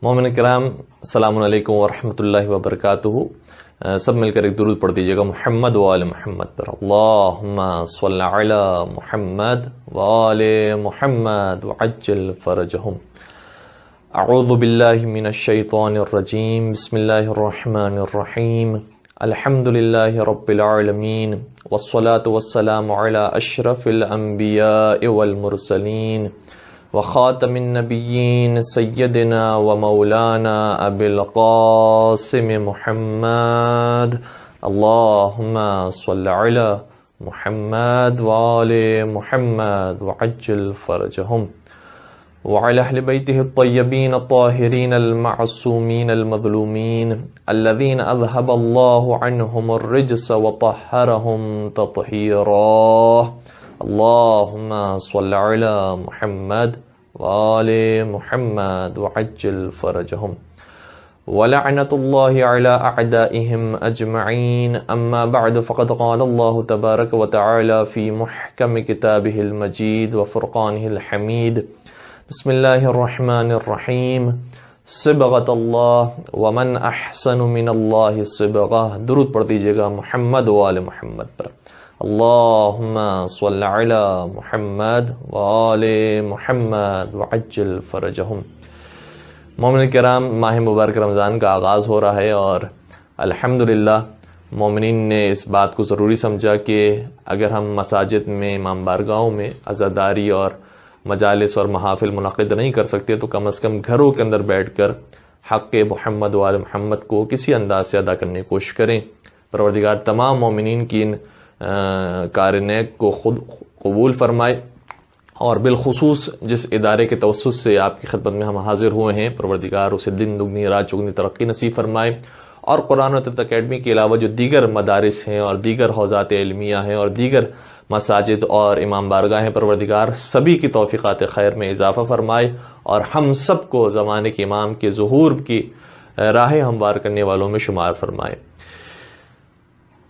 مومن کرام السلام علیکم ورحمۃ اللہ وبرکاتہ. سب مل کر ایک درود پڑھ دیجیے گا محمد وآل محمد پر. اللہم صل علی محمد وآل محمد وعجل فرجہم. اعوذ باللہ من الشیطان الرجیم. بسم اللہ الرحمن الرحیم. الحمد للہ رب العالمین والصلاة والسلام علی اشرف الانبیاء والمرسلین وخاتم النبیین سیدنا و مولانا ابی القاسم محمد. اللہم صل علی محمد وآل محمد وعجل فرجہم وعلى أهل بيته الطيبين الطاهرين المعصومين المظلومين الذين أذهب الله عنهم الرجس وطهرهم تطهيرا. اللهم صل على محمد وآل محمد وعجل فرجهم ولعنة الله على أعدائهم أجمعين. أما بعد فقد قال الله تبارك وتعالى في محكم كتابه المجيد وفرقانه الحميد. بسم اللہ الرحمن الرحیم. صبغۃ اللہ ومن احسن من اللہ صبغہ. درود پڑھ دیجیے گا محمد وآل محمد پر. اللہم صل علی محمد وآل محمد وعجل فرجہم. مومن کرام، ماہ مبارک رمضان کا آغاز ہو رہا ہے اور الحمدللہ مومنین نے اس بات کو ضروری سمجھا کہ اگر ہم مساجد میں، امام بارگاہوں میں عزاداری اور مجالس اور محافل منعقد نہیں کر سکتے تو کم از کم گھروں کے اندر بیٹھ کر حق محمد وآل محمد کو کسی انداز سے ادا کرنے کی کوشش کریں. پروردگار تمام مومنین کی ان کار نیک کو خود قبول فرمائے، اور بالخصوص جس ادارے کے توسط سے آپ کی خدمت میں ہم حاضر ہوئے ہیں، پروردگار اسے دن دگنی رات چگنی ترقی نصیب فرمائے. اور قرآن و تربیت اکیڈمی کے علاوہ جو دیگر مدارس ہیں اور دیگر حوزات علمیہ ہیں اور دیگر مساجد اور امام بارگاہ ہیں، پروردگار سبھی کی توفیقات خیر میں اضافہ فرمائے اور ہم سب کو زمانے کے امام کے ظہور کی راہ ہموار کرنے والوں میں شمار فرمائے.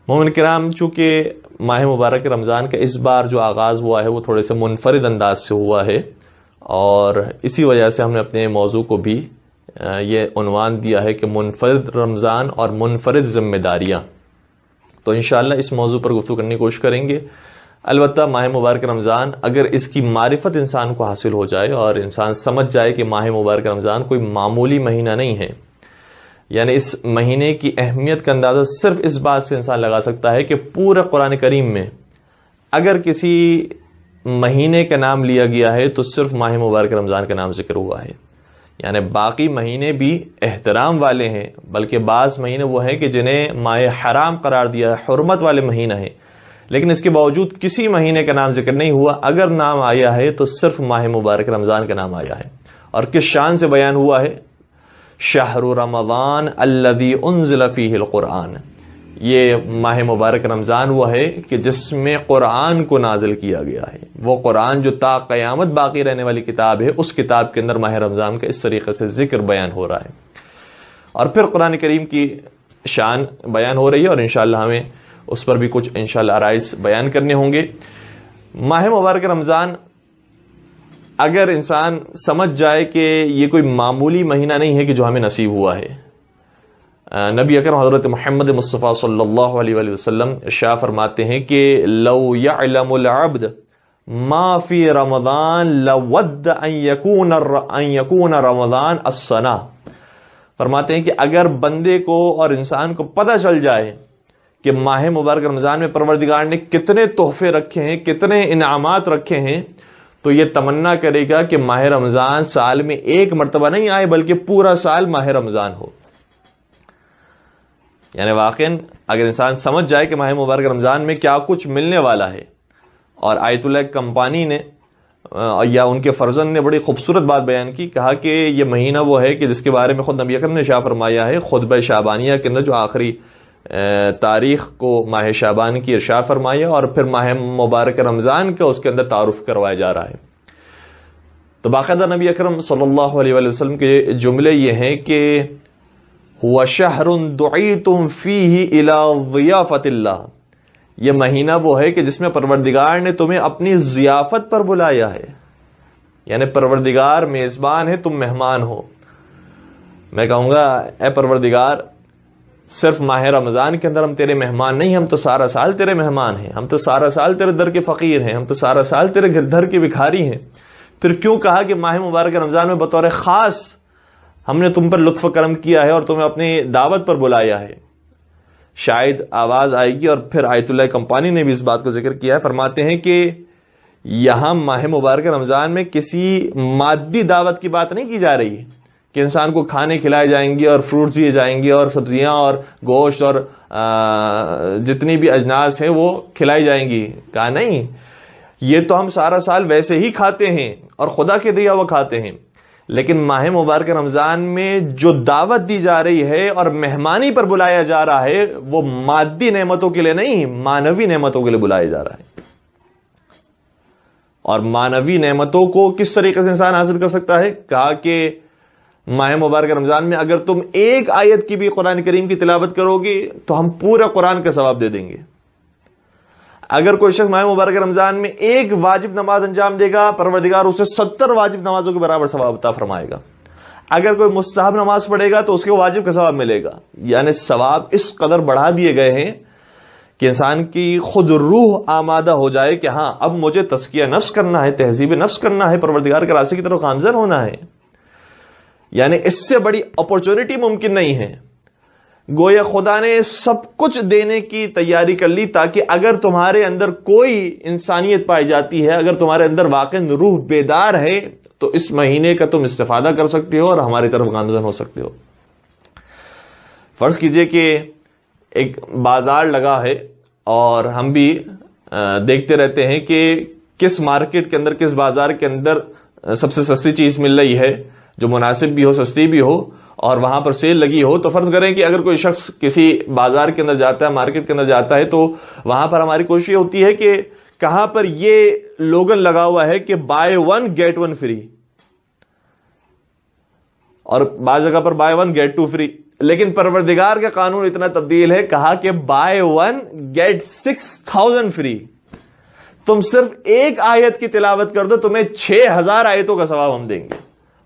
مومن کرام، چونکہ ماہ مبارک رمضان کا اس بار جو آغاز ہوا ہے وہ تھوڑے سے منفرد انداز سے ہوا ہے، اور اسی وجہ سے ہم نے اپنے موضوع کو بھی یہ عنوان دیا ہے کہ منفرد رمضان اور منفرد ذمہ داریاں. تو انشاءاللہ اس موضوع پر گفتگو کرنے کی کوشش کریں گے. البتہ ماہ مبارک رمضان اگر اس کی معرفت انسان کو حاصل ہو جائے اور انسان سمجھ جائے کہ ماہ مبارک رمضان کوئی معمولی مہینہ نہیں ہے، یعنی اس مہینے کی اہمیت کا اندازہ صرف اس بات سے انسان لگا سکتا ہے کہ پورے قرآن کریم میں اگر کسی مہینے کا نام لیا گیا ہے تو صرف ماہ مبارک رمضان کا نام ذکر ہوا ہے. یعنی باقی مہینے بھی احترام والے ہیں، بلکہ بعض مہینے وہ ہیں کہ جنہیں ماہ حرام قرار دیا ہے، حرمت والے مہینہ ہیں، لیکن اس کے باوجود کسی مہینے کا نام ذکر نہیں ہوا. اگر نام آیا ہے تو صرف ماہ مبارک رمضان کا نام آیا ہے. اور کس شان سے بیان ہوا ہے؟ شہر رمضان الذی انزل فیہ القرآن. یہ ماہ مبارک رمضان وہ ہے کہ جس میں قرآن کو نازل کیا گیا ہے. وہ قرآن جو تا قیامت باقی رہنے والی کتاب ہے، اس کتاب کے اندر ماہ رمضان کا اس طریقے سے ذکر بیان ہو رہا ہے. اور پھر قرآن کریم کی شان بیان ہو رہی ہے، اور انشاءاللہ ہمیں اس پر بھی کچھ انشاءاللہ آرائز بیان کرنے ہوں گے. ماہ مبارک رمضان اگر انسان سمجھ جائے کہ یہ کوئی معمولی مہینہ نہیں ہے کہ جو ہمیں نصیب ہوا ہے. نبی اکرم حضرت محمد مصطفیٰ صلی اللہ علیہ وآلہ وسلم ارشاد فرماتے ہیں کہ لو یعلم العبد ما فی رمضان لود ان یکون رمضان السنہ. فرماتے ہیں کہ اگر بندے کو اور انسان کو پتہ چل جائے کہ ماہ مبارک رمضان میں پروردگار نے کتنے تحفے رکھے ہیں، کتنے انعامات رکھے ہیں، تو یہ تمنا کرے گا کہ ماہ رمضان سال میں ایک مرتبہ نہیں آئے بلکہ پورا سال ماہ رمضان ہو. یعنی واقعاً اگر انسان سمجھ جائے کہ ماہ مبارک رمضان میں کیا کچھ ملنے والا ہے. اور آیت اللہ کمپانی نے یا ان کے فرزند نے بڑی خوبصورت بات بیان کی، کہا کہ یہ مہینہ وہ ہے کہ جس کے بارے میں خود نبی اکرم نے ارشاد فرمایا ہے خطبہ شعبانیہ کے اندر، جو آخری تاریخ کو ماہ شعبان کی ارشاد فرمایا، اور پھر ماہ مبارک رمضان کا اس کے اندر تعارف کروایا جا رہا ہے. تو باقاعدہ نبی اکرم صلی اللہ علیہ وآلہ وسلم کے جملے یہ ہیں کہ هو شہر دعیتم فیہ الی ضیافت اللہ. یہ مہینہ وہ ہے کہ جس میں پروردگار نے تمہیں اپنی ضیافت پر بلایا ہے. یعنی پروردگار میزبان ہے، تم مہمان ہو. میں کہوں گا اے پروردگار صرف ماہ رمضان کے اندر ہم تیرے مہمان نہیں، ہم تو سارا سال تیرے مہمان ہیں، ہم تو سارا سال تیرے در کے فقیر ہیں، ہم تو سارا سال تیرے گھر کے بکھاری ہیں. پھر کیوں کہا کہ ماہ مبارک رمضان میں بطور خاص ہم نے تم پر لطف و کرم کیا ہے اور تمہیں اپنی دعوت پر بلایا ہے؟ شاید آواز آئے گی، اور پھر آیت اللہ کمپانی نے بھی اس بات کو ذکر کیا ہے. فرماتے ہیں کہ یہاں ماہ مبارک رمضان میں کسی مادی دعوت کی بات نہیں کی جا رہی ہے کہ انسان کو کھانے کھلائے جائیں گے اور فروٹس دیے جائیں گے اور سبزیاں اور گوشت اور جتنی بھی اجناس ہیں وہ کھلائی جائیں گی. کہا نہیں، یہ تو ہم سارا سال ویسے ہی کھاتے ہیں اور خدا کے دیا وہ کھاتے ہیں، لیکن ماہ مبارک رمضان میں جو دعوت دی جا رہی ہے اور مہمانی پر بلایا جا رہا ہے وہ مادی نعمتوں کے لیے نہیں، مانوی نعمتوں کے لیے بلایا جا رہا ہے. اور مانوی نعمتوں کو کس طریقے سے انسان حاصل کر سکتا ہے؟ کہا کہ ماہ مبارک رمضان میں اگر تم ایک آیت کی بھی قرآن کریم کی تلاوت کرو گے تو ہم پورا قرآن کا ثواب دے دیں گے. اگر کوئی شخص ماہ مبارک رمضان میں ایک واجب نماز انجام دے گا، پروردگار اسے 70 واجب نمازوں کے برابر ثواب عطا فرمائے گا. اگر کوئی مستحب نماز پڑھے گا تو اس کو واجب کا ثواب ملے گا. یعنی ثواب اس قدر بڑھا دیے گئے ہیں کہ انسان کی خود روح آمادہ ہو جائے کہ ہاں اب مجھے تزکیہ نفس کرنا ہے، تہذیب نفس کرنا ہے، پروردگار کے راستے کی طرف گامزن ہونا ہے. یعنی اس سے بڑی اپرچونٹی ممکن نہیں ہے. گویا خدا نے سب کچھ دینے کی تیاری کر لی تاکہ اگر تمہارے اندر کوئی انسانیت پائی جاتی ہے، اگر تمہارے اندر واقع روح بیدار ہے تو اس مہینے کا تم استفادہ کر سکتے ہو اور ہماری طرف گامزن ہو سکتے ہو. فرض کیجئے کہ ایک بازار لگا ہے اور ہم بھی دیکھتے رہتے ہیں کہ کس مارکیٹ کے اندر، کس بازار کے اندر سب سے سستی چیز مل رہی ہے، جو مناسب بھی ہو، سستی بھی ہو، اور وہاں پر سیل لگی ہو. تو فرض کریں کہ اگر کوئی شخص کسی بازار کے اندر جاتا ہے، مارکیٹ کے اندر جاتا ہے، تو وہاں پر ہماری کوشش یہ ہوتی ہے کہ کہاں پر یہ لوگن لگا ہوا ہے کہ buy one get one free, اور بعض جگہ پر buy one get two free. لیکن پروردگار کا قانون اتنا تبدیل ہے، کہا کہ بائی ون گیٹ 6000 فری. تم صرف ایک آیت کی تلاوت کر دو، تمہیں 6000 آیتوں کا ثواب ہم دیں گے،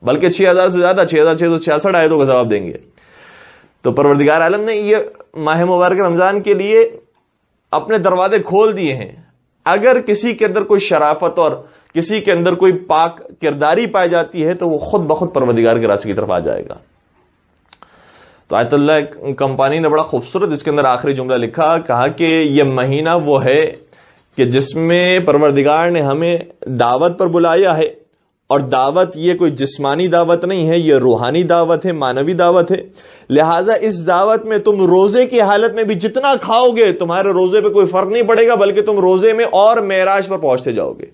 بلکہ 6000 سے زیادہ، 6666 آیتوں کا ثواب دیں گے. تو پروردگار عالم نے یہ ماہ مبارک رمضان کے لیے اپنے دروازے کھول دیے ہیں. اگر کسی کے اندر کوئی شرافت اور کسی کے اندر کوئی پاک کرداری پائی جاتی ہے تو وہ خود بخود پروردگار کے راستے کی طرف آ جائے گا. تو آیت اللہ کمپانی نے بڑا خوبصورت اس کے اندر آخری جملہ لکھا، کہا کہ یہ مہینہ وہ ہے کہ جس میں پروردگار نے ہمیں دعوت پر بلایا ہے، اور دعوت یہ کوئی جسمانی دعوت نہیں ہے، یہ روحانی دعوت ہے، مانوی دعوت ہے. لہٰذا اس دعوت میں تم روزے کی حالت میں بھی جتنا کھاؤ گے تمہارے روزے پہ کوئی فرق نہیں پڑے گا، بلکہ تم روزے میں اور معراج پر پہنچتے جاؤ گے.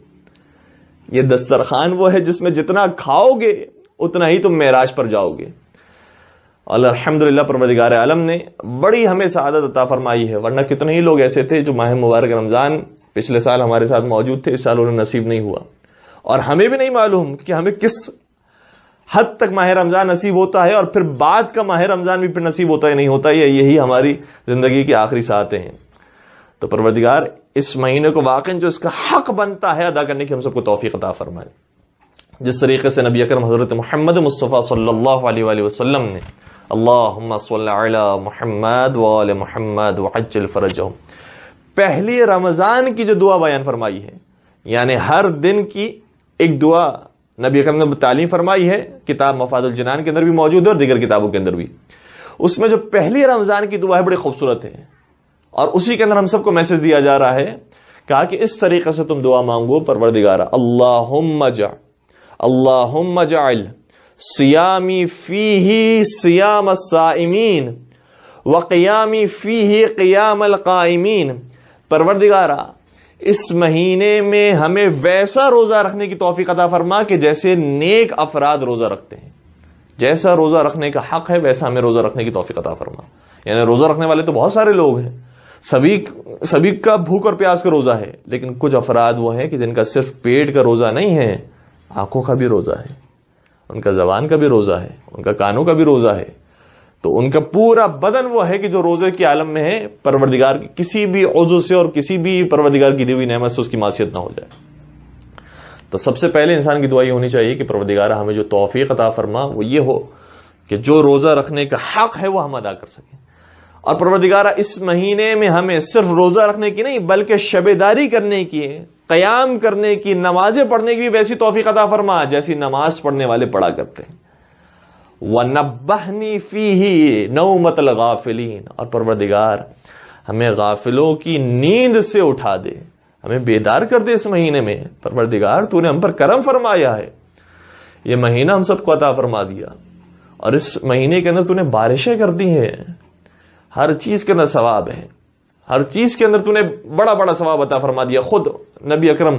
یہ دسترخوان وہ ہے جس میں جتنا کھاؤ گے اتنا ہی تم معراج پر جاؤ گے. اور الحمدللہ پروردگار عالم نے بڑی ہمیں سعادت عطا فرمائی ہے. ورنہ کتنے ہی لوگ ایسے تھے جو ماہ مبارک رمضان پچھلے سال ہمارے ساتھ موجود تھے، اس سال انہیں نصیب نہیں ہوا، اور ہمیں بھی نہیں معلوم کہ ہمیں کس حد تک ماہ رمضان نصیب ہوتا ہے، اور پھر بعد کا ماہ رمضان بھی پھر نصیب ہوتا ہے نہیں ہوتا ہے، یہی ہماری زندگی کی آخری ساعتیں ہیں. تو پروردگار اس مہینے کو واقعی جو اس کا حق بنتا ہے ادا کرنے کی ہم سب کو توفیق عطا فرمائے. جس طریقے سے نبی اکرم حضرت محمد مصطفیٰ صلی اللہ علیہ وآلہ وسلم نے اللہم صلی علی محمد وآل محمد وعجل فرجہم، پہلی رمضان کی جو دعا بیان فرمائی ہے، یعنی ہر دن کی ایک دعا نبی اکرم نے تعلیم فرمائی ہے، کتاب مفاد الجنان کے اندر بھی موجود ہے اور دیگر کتابوں کے اندر بھی. اس میں جو پہلی رمضان کی دعا ہے بڑی خوبصورت ہے، اور اسی کے اندر ہم سب کو میسج دیا جا رہا ہے. کہا کہ اس طریقے سے تم دعا مانگو، پروردگار اللہم اجعل صیامی فیہ صیام الصائمین وقیامی فیہ قیام القائمین. پروردگارا اس مہینے میں ہمیں ویسا روزہ رکھنے کی توفیق عطا فرما کہ جیسے نیک افراد روزہ رکھتے ہیں، جیسا روزہ رکھنے کا حق ہے ویسا ہمیں روزہ رکھنے کی توفیق عطا فرما. یعنی روزہ رکھنے والے تو بہت سارے لوگ ہیں، سبھی کا بھوک اور پیاس کا روزہ ہے، لیکن کچھ افراد وہ ہیں کہ جن کا صرف پیٹ کا روزہ نہیں ہے، آنکھوں کا بھی روزہ ہے، ان کا زبان کا بھی روزہ ہے، ان کا کانوں کا بھی روزہ ہے. تو ان کا پورا بدن وہ ہے کہ جو روزے کے عالم میں ہے، پروردگار کی کسی بھی عضو سے اور کسی بھی پروردگار کی دی ہوئی نعمت سے اس کی معصیت نہ ہو جائے. تو سب سے پہلے انسان کی دعا یہ ہونی چاہیے کہ پروردگار ہمیں جو توفیق عطا فرما وہ یہ ہو کہ جو روزہ رکھنے کا حق ہے وہ ہم ادا کر سکیں. اور پروردگارہ اس مہینے میں ہمیں صرف روزہ رکھنے کی نہیں بلکہ شب داری کرنے کی، قیام کرنے کی، نمازیں پڑھنے کی بھی ویسی توفیق عطا فرما جیسی نماز پڑھنے والے پڑھا کرتے ہیں. وَنَبَّهْنِي فِيهِ نَوْمَةَ الْغَافِلِينَ، اور پروردگار ہمیں غافلوں کی نیند سے اٹھا دے، ہمیں بیدار کر دے اس مہینے میں. پروردگار تو نے ہم پر کرم فرمایا ہے، یہ مہینہ ہم سب کو عطا فرما دیا، اور اس مہینے کے اندر تو نے بارشیں کر دی ہیں، ہر چیز کے اندر ثواب ہے، ہر چیز کے اندر تو نے بڑا بڑا ثواب عطا فرما دیا. خود نبی اکرم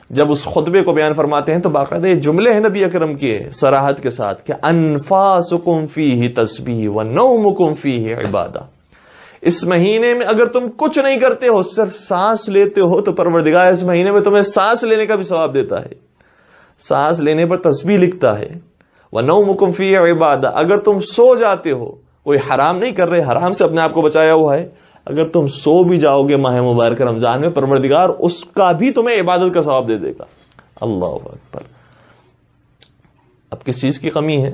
جب اس خطبے کو بیان فرماتے ہیں تو باقاعدہ یہ جملے ہیں نبی اکرم کے صراحت کے ساتھ کہ انفاسکم فیہ تسبیح ونومکم فیہ عبادہ. اس مہینے میں اگر تم کچھ نہیں کرتے ہو، صرف سانس لیتے ہو، تو پروردگار اس مہینے میں تمہیں سانس لینے کا بھی ثواب دیتا ہے، سانس لینے پر تسبیح لکھتا ہے. وَنَوْمُكُمْ فِيهِ عِبَادَةٌ، اگر تم سو جاتے ہو، کوئی حرام نہیں کر رہے، حرام سے اپنے آپ کو بچایا ہوا ہے، اگر تم سو بھی جاؤ گے ماہ مبارک رمضان میں، پروردگار اس کا بھی تمہیں عبادت کا ثواب دے دے گا. اللہ اکبر. اب کس چیز کی کمی ہے؟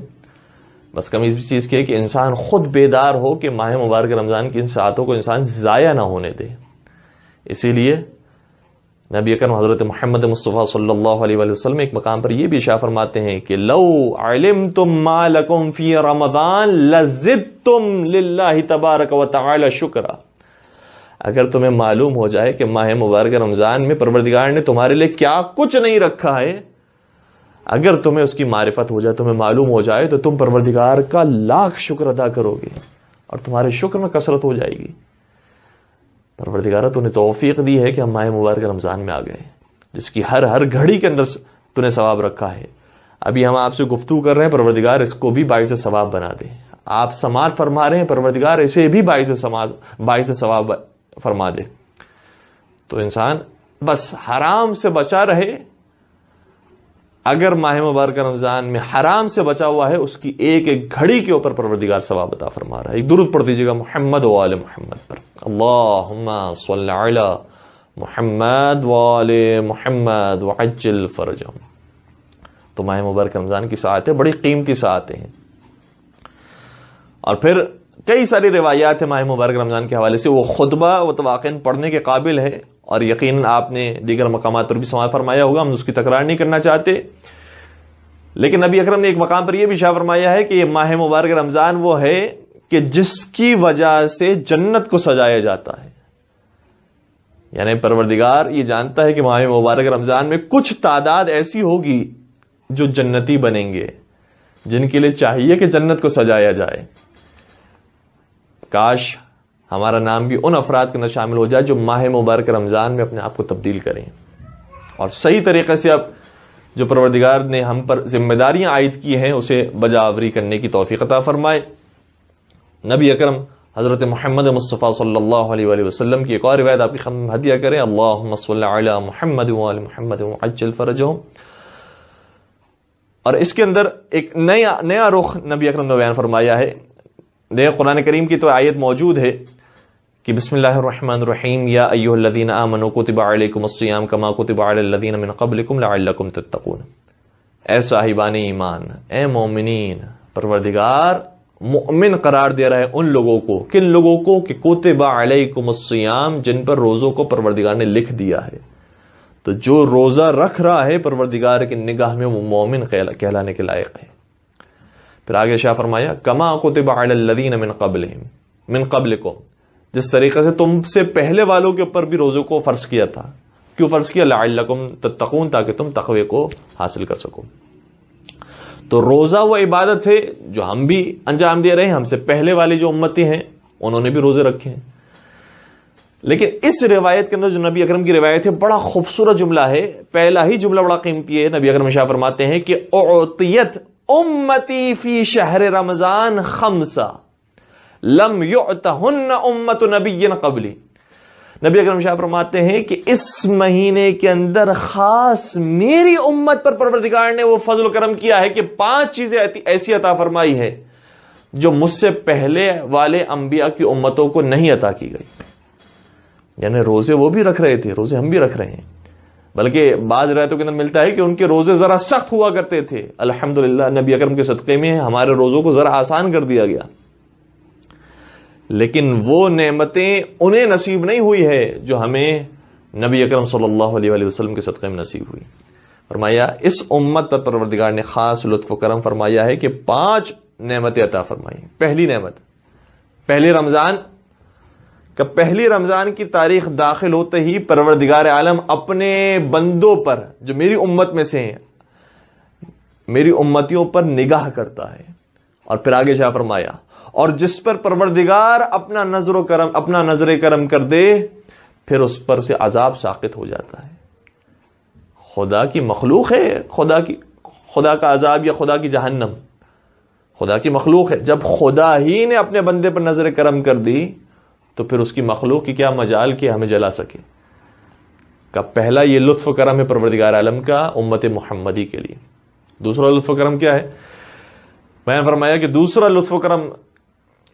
بس کمی اس چیز کی ہے کہ انسان خود بیدار ہو کہ ماہ مبارک رمضان کی ان ساعتوں کو انسان ضائع نہ ہونے دے. اسی لیے نبی اکرم حضرت محمد مصطفیٰ صلی اللہ علیہ وآلہ وسلم ایک مقام پر یہ بھی اشارہ فرماتے ہیں کہ لو علمتم ما لکم فی رمضان لزدتم للہ تبارک و تعالی شکرا. اگر تمہیں معلوم ہو جائے کہ ماہ مبارک رمضان میں پروردگار نے تمہارے لیے کیا کچھ نہیں رکھا ہے، اگر تمہیں اس کی معرفت ہو جائے، تمہیں معلوم ہو جائے، تو تم پروردگار کا لاکھ شکر ادا کرو گے اور تمہارے شکر میں کثرت ہو جائے گی. پروردگارہ تو نے توفیق دی ہے کہ ہم ماہ مبارک رمضان میں آ گئے، جس کی ہر گھڑی کے اندر تو نے ثواب رکھا ہے. ابھی ہم آپ سے گفتگو کر رہے ہیں، پروردگار اس کو بھی باعث ثواب بنا دے. آپ سماعت فرما رہے ہیں، پروردگار اسے بھی باعث ثواب فرما دے. تو انسان بس حرام سے بچا رہے. اگر ماہ مبارک رمضان میں حرام سے بچا ہوا ہے، اس کی ایک ایک گھڑی کے اوپر پروردگار ثواب عطا فرما رہا ہے. ایک درود پڑھ دیجیے گا محمد و آل محمد پر. اللہم صلی علی محمد و آل محمد وعجل فرجہم. تو ماہ مبارک رمضان کی ساعتیں بڑی قیمتی ساعتیں ہیں، اور پھر کئی ساری روایات ہیں ماہ مبارک رمضان کے حوالے سے. وہ خطبہ وہ تو واقعاً پڑھنے کے قابل ہے، اور یقیناً آپ نے دیگر مقامات پر بھی سماعت فرمایا ہوگا، ہم اس کی تکرار نہیں کرنا چاہتے. لیکن نبی اکرم نے ایک مقام پر یہ بھی اشارہ فرمایا ہے کہ یہ ماہ مبارک رمضان وہ ہے کہ جس کی وجہ سے جنت کو سجایا جاتا ہے. یعنی پروردگار یہ جانتا ہے کہ ماہ مبارک رمضان میں کچھ تعداد ایسی ہوگی جو جنتی بنیں گے، جن کے لیے چاہیے کہ جنت کو سجایا جائے. کاش ہمارا نام بھی ان افراد کے اندر شامل ہو جائے جو ماہ مبارک رمضان میں اپنے آپ کو تبدیل کریں، اور صحیح طریقے سے اب جو پروردگار نے ہم پر ذمہ داریاں عائد کی ہیں اسے بجاوری کرنے کی توفیق عطا فرمائے. نبی اکرم حضرت محمد مصطفیٰ صلی اللہ علیہ وآلہ وسلم کی ایک اور روایت آپ کی خدمت میں ہدیہ کریں. اللہم صلی علی محمد وآل محمد وعجل فرجہم. اور اس کے اندر ایک نیا رخ نبی اکرم نے بیان فرمایا ہے. دیکھ قرآن کریم کی تو آیت موجود ہے کہ بسم اللہ الرحمن الرحیم یا ایھا الذین آمنوا کتب علیکم الصیام کما کتب علی الذین من قبلکم لعلکم تتقون. اے صاحبان ایمان، اے مومنین، پروردگار مؤمن قرار دے رہا ہے ان لوگوں کو. کن لوگوں کو؟ کہ کتب علیکم الصیام، جن پر روزوں کو پروردگار نے لکھ دیا ہے. تو جو روزہ رکھ رہا ہے پروردگار کی نگاہ میں وہ مومن کہلانے کے لائق ہے. پھر آگے شاہ فرمایا کما کتب علی الذین من قبلہم من قبلکم، جس طریقے سے تم سے پہلے والوں کے اوپر بھی روزوں کو فرض کیا تھا. کیوں فرض کیا؟ لعلکم تتقون، تاکہ تم تقوی کو حاصل کر سکو. تو روزہ وہ عبادت ہے جو ہم بھی انجام دے رہے ہیں، ہم سے پہلے والے جو امتی ہیں انہوں نے بھی روزے رکھے ہیں. لیکن اس روایت کے اندر جو نبی اکرم کی روایت ہے، بڑا خوبصورت جملہ ہے. پہلا ہی جملہ بڑا قیمتی ہے. نبی اکرم شاہ فرماتے ہیں کہ اعطیت امتی فی شہر رمضان خمسہ لم یعطہن امت نبی قبلی. نبی اکرم شاہ فرماتے ہیں کہ اس مہینے کے اندر خاص میری امت پر پروردگار نے وہ فضل و کرم کیا ہے کہ 5 چیزیں ایسی عطا فرمائی ہے جو مجھ سے پہلے والے انبیاء کی امتوں کو نہیں عطا کی گئی. یعنی روزے وہ بھی رکھ رہے تھے، روزے ہم بھی رکھ رہے ہیں، بلکہ بعض روایتوں کے اندر ملتا ہے کہ ان کے روزے ذرا سخت ہوا کرتے تھے. الحمدللہ نبی اکرم کے صدقے میں ہمارے روزوں کو ذرا آسان کر دیا گیا. لیکن وہ نعمتیں انہیں نصیب نہیں ہوئی ہے جو ہمیں نبی اکرم صلی اللہ علیہ وآلہ وسلم کے صدقے میں نصیب ہوئی. فرمایا اس امت پر پروردگار نے خاص لطف و کرم فرمایا ہے کہ 5 نعمتیں عطا فرمائی. پہلی نعمت پہلی رمضان کی تاریخ داخل ہوتے ہی پروردگار عالم اپنے بندوں پر جو میری امت میں سے ہیں، میری امتیوں پر نگاہ کرتا ہے. اور پھر آگے شاہ فرمایا اور جس پر پروردگار اپنا نظر کرم کر دے پھر اس پر سے عذاب ساقط ہو جاتا ہے. خدا کی مخلوق ہے خدا کا عذاب یا خدا کی جہنم، خدا کی مخلوق ہے. جب خدا ہی نے اپنے بندے پر نظر کرم کر دی تو پھر اس کی مخلوق کی کیا مجال کہ ہمیں جلا سکے. کا پہلا یہ لطف و کرم ہے پروردگار عالم کا امت محمدی کے لیے. دوسرا لطف و کرم کیا ہے؟ میں نے فرمایا کہ دوسرا لطف و کرم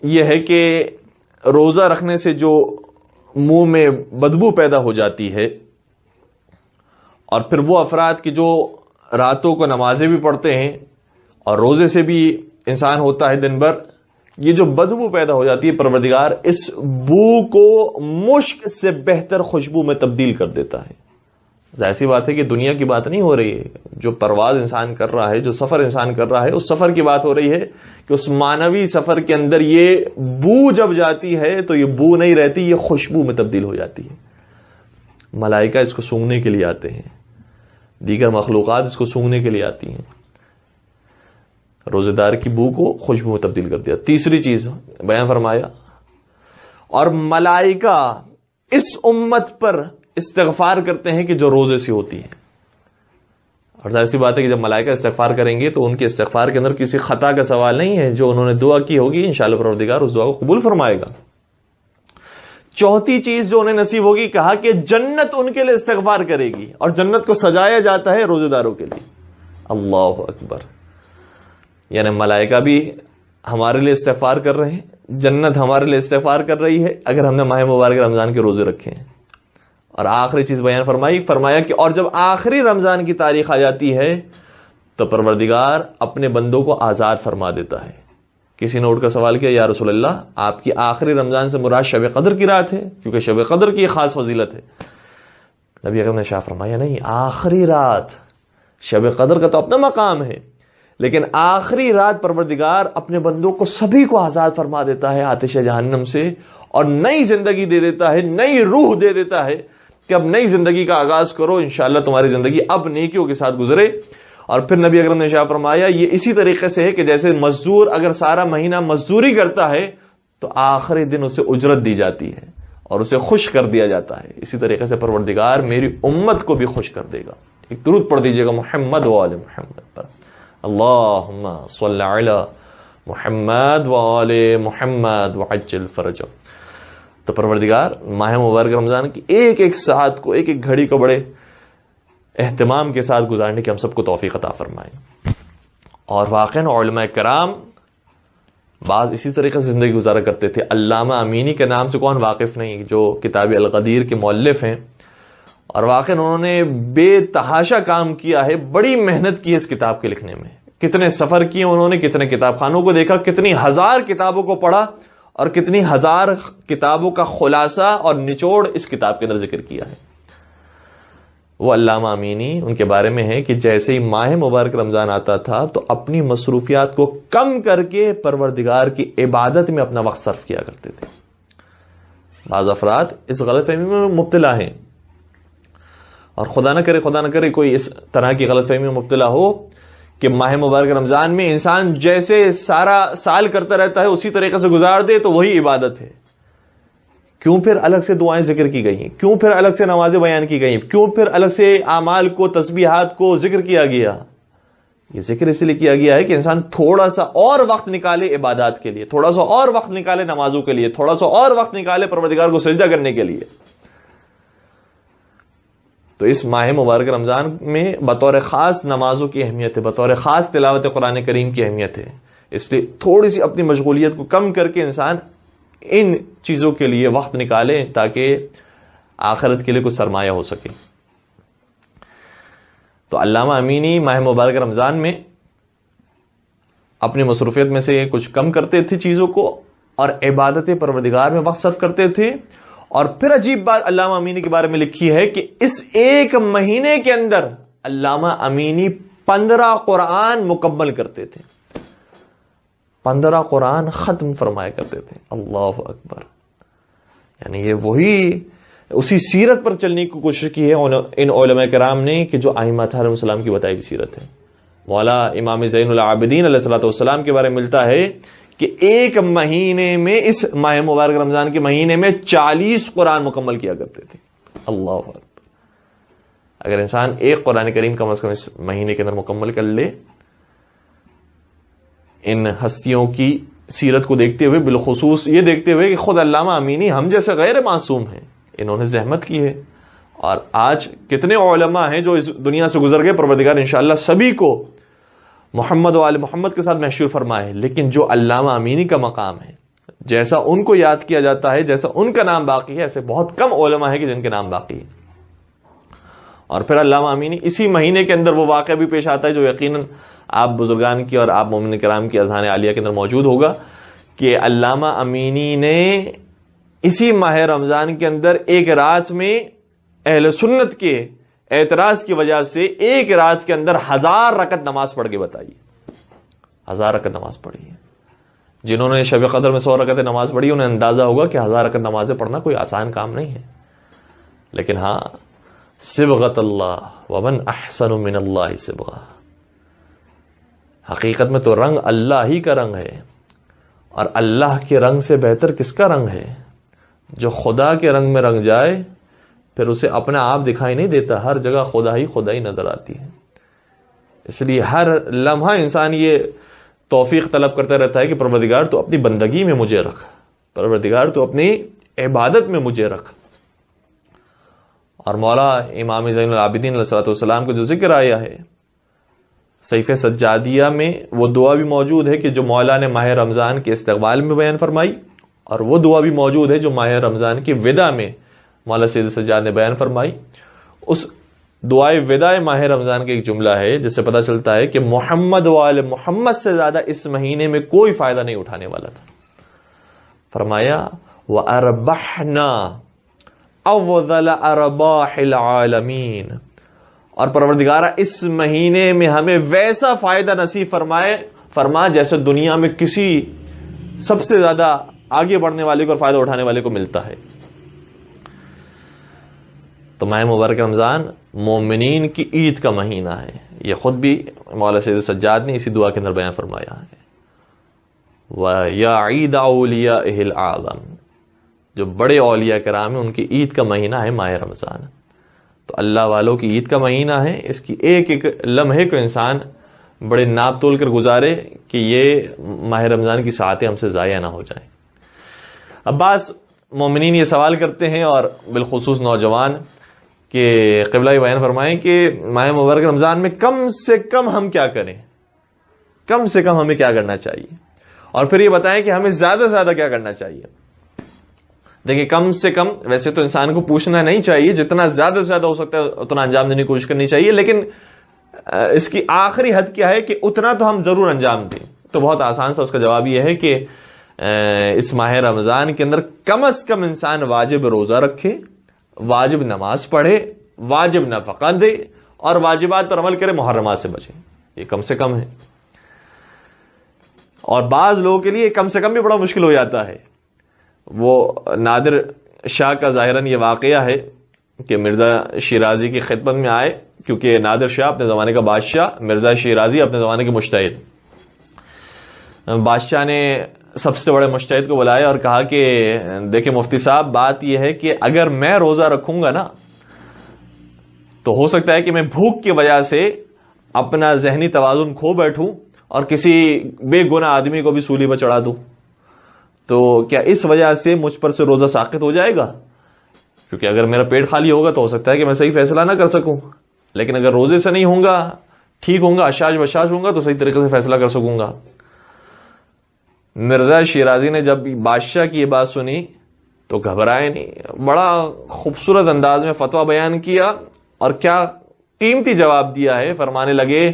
یہ ہے کہ روزہ رکھنے سے جو منہ میں بدبو پیدا ہو جاتی ہے، اور پھر وہ افراد کی جو راتوں کو نمازیں بھی پڑھتے ہیں اور روزے سے بھی انسان ہوتا ہے دن بھر، یہ جو بدبو پیدا ہو جاتی ہے پروردگار اس بو کو مشک سے بہتر خوشبو میں تبدیل کر دیتا ہے. ظاہر سی بات ہے کہ دنیا کی بات نہیں ہو رہی ہے. جو پرواز انسان کر رہا ہے، جو سفر انسان کر رہا ہے، اس سفر کی بات ہو رہی ہے کہ اس مانوی سفر کے اندر یہ بو جب جاتی ہے تو یہ بو نہیں رہتی، یہ خوشبو میں تبدیل ہو جاتی ہے. ملائکہ اس کو سونگھنے کے لیے آتے ہیں، دیگر مخلوقات اس کو سونگھنے کے لیے آتی ہیں. روزے دار کی بو کو خوشبو میں تبدیل کر دیا. تیسری چیز بیان فرمایا اور ملائکہ اس امت پر استغفار کرتے ہیں کہ جو روزے سے ہوتی ہے. اور ظاہر سی بات ہے کہ جب ملائکہ استغفار کریں گے تو ان کے استغفار کے اندر کسی خطا کا سوال نہیں ہے. جو انہوں نے دعا کی ہوگی انشاءاللہ پروردگار اس دعا کو قبول فرمائے گا. چوتھی چیز جو انہیں نصیب ہوگی، کہا کہ جنت ان کے لیے استغفار کرے گی، اور جنت کو سجایا جاتا ہے روزے داروں کے لیے. اللہ اکبر. یعنی ملائکہ بھی ہمارے لیے استغفار کر رہے ہیں، جنت ہمارے لیے استغفار کر رہی ہے اگر ہم نے ماہ مبارک رمضان کے روزے رکھے ہیں. اور آخری چیز بیان فرمایا کہ اور جب آخری رمضان کی تاریخ آ جاتی ہے تو پروردگار اپنے بندوں کو آزاد فرما دیتا ہے. کسی نے اٹھ کر سوال کیا، یا رسول اللہ آپ کی آخری رمضان سے مراد شب قدر کی رات ہے؟ کیونکہ شب قدر کی خاص فضیلت ہے. نبی اکرم نے شاہ فرمایا نہیں، آخری رات. شب قدر کا تو اپنا مقام ہے، لیکن آخری رات پروردگار اپنے بندوں کو سبھی کو آزاد فرما دیتا ہے آتش جہنم سے، اور نئی زندگی دے دیتا ہے، نئی روح دے دیتا ہے کہ اب نئی زندگی کا آغاز کرو، انشاءاللہ تمہاری زندگی اب نیکیوں کے ساتھ گزرے. اور پھر نبی اکرم نے شاہ فرمایا یہ اسی طریقے سے ہے کہ جیسے مزدور اگر سارا مہینہ مزدوری کرتا ہے تو آخری دن اسے اجرت دی جاتی ہے اور اسے خوش کر دیا جاتا ہے، اسی طریقے سے پروردگار میری امت کو بھی خوش کر دے گا. ایک درود پڑھ دیجئے گا محمد و آل محمد پر. اللہم صل علی محمد و آل محمد وعجل فرجہ. تو پروردگار ماہ مبارک رمضان کی ایک ایک ساعت کو، ایک ایک گھڑی کو بڑے اہتمام کے ساتھ گزارنے کی ہم سب کو توفیق عطا فرمائے. اور واقعاً علماء کرام بعض اسی طریقے سے زندگی گزارا کرتے تھے. علامہ امینی کے نام سے کون واقف نہیں، جو کتاب القدیر کے مؤلف ہیں، اور واقعاً انہوں نے بے تحاشا کام کیا ہے، بڑی محنت کی ہے اس کتاب کے لکھنے میں. کتنے سفر کیے انہوں نے، کتنے کتاب خانوں کو دیکھا، کتنی ہزار کتابوں کو پڑھا، اور کتنی ہزار کتابوں کا خلاصہ اور نچوڑ اس کتاب کے اندر ذکر کیا ہے. وہ علامہ امینی ان کے بارے میں ہے کہ جیسے ہی ماہ مبارک رمضان آتا تھا تو اپنی مصروفیات کو کم کر کے پروردگار کی عبادت میں اپنا وقت صرف کیا کرتے تھے. بعض افراد اس غلط فہمی میں مبتلا ہیں، اور خدا نہ کرے کوئی اس طرح کی غلط فہمی میں مبتلا ہو کہ ماہ مبارک رمضان میں انسان جیسے سارا سال کرتا رہتا ہے اسی طریقے سے گزار دے تو وہی عبادت ہے. کیوں پھر الگ سے دعائیں ذکر کی گئی ہیں؟ کیوں پھر الگ سے نمازیں بیان کی گئی؟ کیوں پھر الگ سے اعمال کو، تسبیحات کو ذکر کیا گیا؟ یہ ذکر اس لیے کیا گیا ہے کہ انسان تھوڑا سا اور وقت نکالے عبادات کے لیے، تھوڑا سا اور وقت نکالے نمازوں کے لیے، تھوڑا سا اور وقت نکالے پروردگار کو سجدہ کرنے کے لیے. تو اس ماہ مبارک رمضان میں بطور خاص نمازوں کی اہمیت ہے، بطور خاص تلاوت قرآن کریم کی اہمیت ہے. اس لیے تھوڑی سی اپنی مشغولیت کو کم کر کے انسان ان چیزوں کے لیے وقت نکالے تاکہ آخرت کے لیے کچھ سرمایہ ہو سکے. تو علامہ امینی ماہ مبارک رمضان میں اپنی مصروفیت میں سے کچھ کم کرتے تھے چیزوں کو اور عبادت پروردگار میں وقت صرف کرتے تھے. اور پھر عجیب بات علامہ امینی کے بارے میں لکھی ہے کہ اس ایک مہینے کے اندر علامہ امینی 15 قرآن مکمل کرتے تھے, 15 قرآن ختم فرمایا کرتے تھے. اللہ اکبر. یعنی یہ وہی اسی سیرت پر چلنے کی کوشش کی ہے ان علماء کرام نے کہ جو ائمہ علیہ السلام کی بتائی ہوئی سیرت ہے. مولا امام زین العابدین علیہ الصلوۃ والسلام کے بارے میں ملتا ہے کہ ایک مہینے میں, اس ماہ مبارک رمضان کے مہینے میں 40 قرآن مکمل کیا کرتے تھے. اللہ اکبر. اگر انسان ایک قرآن کریم کم از کم اس مہینے کے اندر مکمل کر لے, ان ہستیوں کی سیرت کو دیکھتے ہوئے, بالخصوص یہ دیکھتے ہوئے کہ خود علامہ امینی ہم جیسے غیر معصوم ہیں, انہوں نے زحمت کی ہے, اور آج کتنے علماء ہیں جو اس دنیا سے گزر گئے, پروردگار انشاءاللہ سبھی کو محمد و آل محمد کے ساتھ محشور فرمائے. لیکن جو علامہ امینی کا مقام ہے, جیسا ان کو یاد کیا جاتا ہے, جیسا ان کا نام باقی ہے, ایسے بہت کم علماء ہیں کہ جن کے نام باقی ہے. اور پھر علامہ امینی اسی مہینے کے اندر وہ واقعہ بھی پیش آتا ہے جو یقیناً آپ بزرگان کی اور آپ مومن کرام کی اذہان عالیہ کے اندر موجود ہوگا, کہ علامہ امینی نے اسی ماہ رمضان کے اندر ایک رات میں اہل سنت کے اعتراض کی وجہ سے ایک رات کے اندر 1000 رکعت نماز پڑھ کے بتائی. 1000 رکعت نماز پڑھی ہے. جنہوں نے شب قدر میں 100 رکعت نماز پڑھی انہیں اندازہ ہوگا کہ 1000 رکعت نمازیں پڑھنا کوئی آسان کام نہیں ہے. لیکن ہاں, صبغۃ اللہ ومن احسن من اللہ صبغہ, حقیقت میں تو رنگ اللہ ہی کا رنگ ہے, اور اللہ کے رنگ سے بہتر کس کا رنگ ہے؟ جو خدا کے رنگ میں رنگ جائے پھر اسے اپنا آپ دکھائی نہیں دیتا, ہر جگہ خدا ہی نظر آتی ہے. اس لیے ہر لمحہ انسان یہ توفیق طلب کرتا رہتا ہے کہ پروردگار تو اپنی بندگی میں مجھے رکھ, پروردگار تو اپنی عبادت میں مجھے رکھ. اور مولا امام زین العابدین علیہ السلام کو جو ذکر آیا ہے صحیفہ سجادیہ میں, وہ دعا بھی موجود ہے کہ جو مولا نے ماہ رمضان کے استقبال میں بیان فرمائی, اور وہ دعا بھی موجود ہے جو ماہ رمضان کی وداع میں مولا سید سجاد نے بیان فرمائی. اس دعائے وداع ماہ رمضان کا ایک جملہ ہے جس سے پتہ چلتا ہے کہ محمد و آل محمد سے زیادہ اس مہینے میں کوئی فائدہ نہیں اٹھانے والا تھا. فرمایا وَأَرْبَحْنَا أَوْذَلَ أَرْبَاحِ الْعَالَمِينَ, اور پروردگارہ اس مہینے میں ہمیں ویسا فائدہ نصیب فرما جیسے دنیا میں کسی سب سے زیادہ آگے بڑھنے والے کو اور فائدہ اٹھانے والے کو ملتا ہے. تو ماہ مبارک رمضان مومنین کی عید کا مہینہ ہے. یہ خود بھی مولا سید سجاد نے اسی دعا کے اندر بیان فرمایا ہے, وَيَا عِيدَ أَوْلِيَائِهِ الْأَعْظَمِ, جو بڑے اولیاء کرام ہیں ان کی عید کا مہینہ ہے ماہ رمضان. تو اللہ والوں کی عید کا مہینہ ہے, اس کی ایک ایک لمحے کو انسان بڑے ناپ تول کر گزارے کہ یہ ماہ رمضان کی ساعتیں ہم سے ضائع نہ ہو جائیں. اب بعض مومنین یہ سوال کرتے ہیں, اور بالخصوص نوجوان, کہ قبلہ بیان فرمائیں کہ ماہ مبارک رمضان میں کم سے کم ہم کیا کریں, کم سے کم ہمیں کیا کرنا چاہیے, اور پھر یہ بتائیں کہ ہمیں زیادہ سے زیادہ کیا کرنا چاہیے. دیکھیں, کم سے کم ویسے تو انسان کو پوچھنا نہیں چاہیے, جتنا زیادہ سے زیادہ ہو سکتا ہے اتنا انجام دینے کی کوشش کرنی چاہیے, لیکن اس کی آخری حد کیا ہے کہ اتنا تو ہم ضرور انجام دیں. تو بہت آسان سا اس کا جواب یہ ہے کہ اس ماہ رمضان کے اندر کم از کم انسان واجب روزہ رکھے, واجب نماز پڑھے, واجب نفقہ دے, اور واجبات پر عمل کرے, محرمات سے بچے. یہ کم سے کم ہے. اور بعض لوگوں کے لیے کم سے کم بھی بڑا مشکل ہو جاتا ہے. وہ نادر شاہ کا ظاہراً یہ واقعہ ہے کہ مرزا شیرازی کی خدمت میں آئے, کیونکہ نادر شاہ اپنے زمانے کا بادشاہ, مرزا شیرازی اپنے زمانے کے مجتہد. بادشاہ نے سب سے بڑے مجتہد کو بلایا اور کہا کہ دیکھیں مفتی صاحب, بات یہ ہے کہ اگر میں روزہ رکھوں گا نا تو ہو سکتا ہے کہ میں بھوک کی وجہ سے اپنا ذہنی توازن کھو بیٹھوں اور کسی بے گناہ آدمی کو بھی سولی پر چڑھا دوں. تو کیا اس وجہ سے مجھ پر سے روزہ ساقط ہو جائے گا؟ کیونکہ اگر میرا پیٹ خالی ہوگا تو ہو سکتا ہے کہ میں صحیح فیصلہ نہ کر سکوں, لیکن اگر روزے سے نہیں ہوں گا, ٹھیک ہوں گا, اشاش بشاش ہوں گا, تو صحیح طریقے سے فیصلہ کر سکوں گا. مرزا شیرازی نے جب بادشاہ کی یہ بات سنی تو گھبرائے نہیں, بڑا خوبصورت انداز میں فتویٰ بیان کیا, اور کیا قیمتی جواب دیا ہے. فرمانے لگے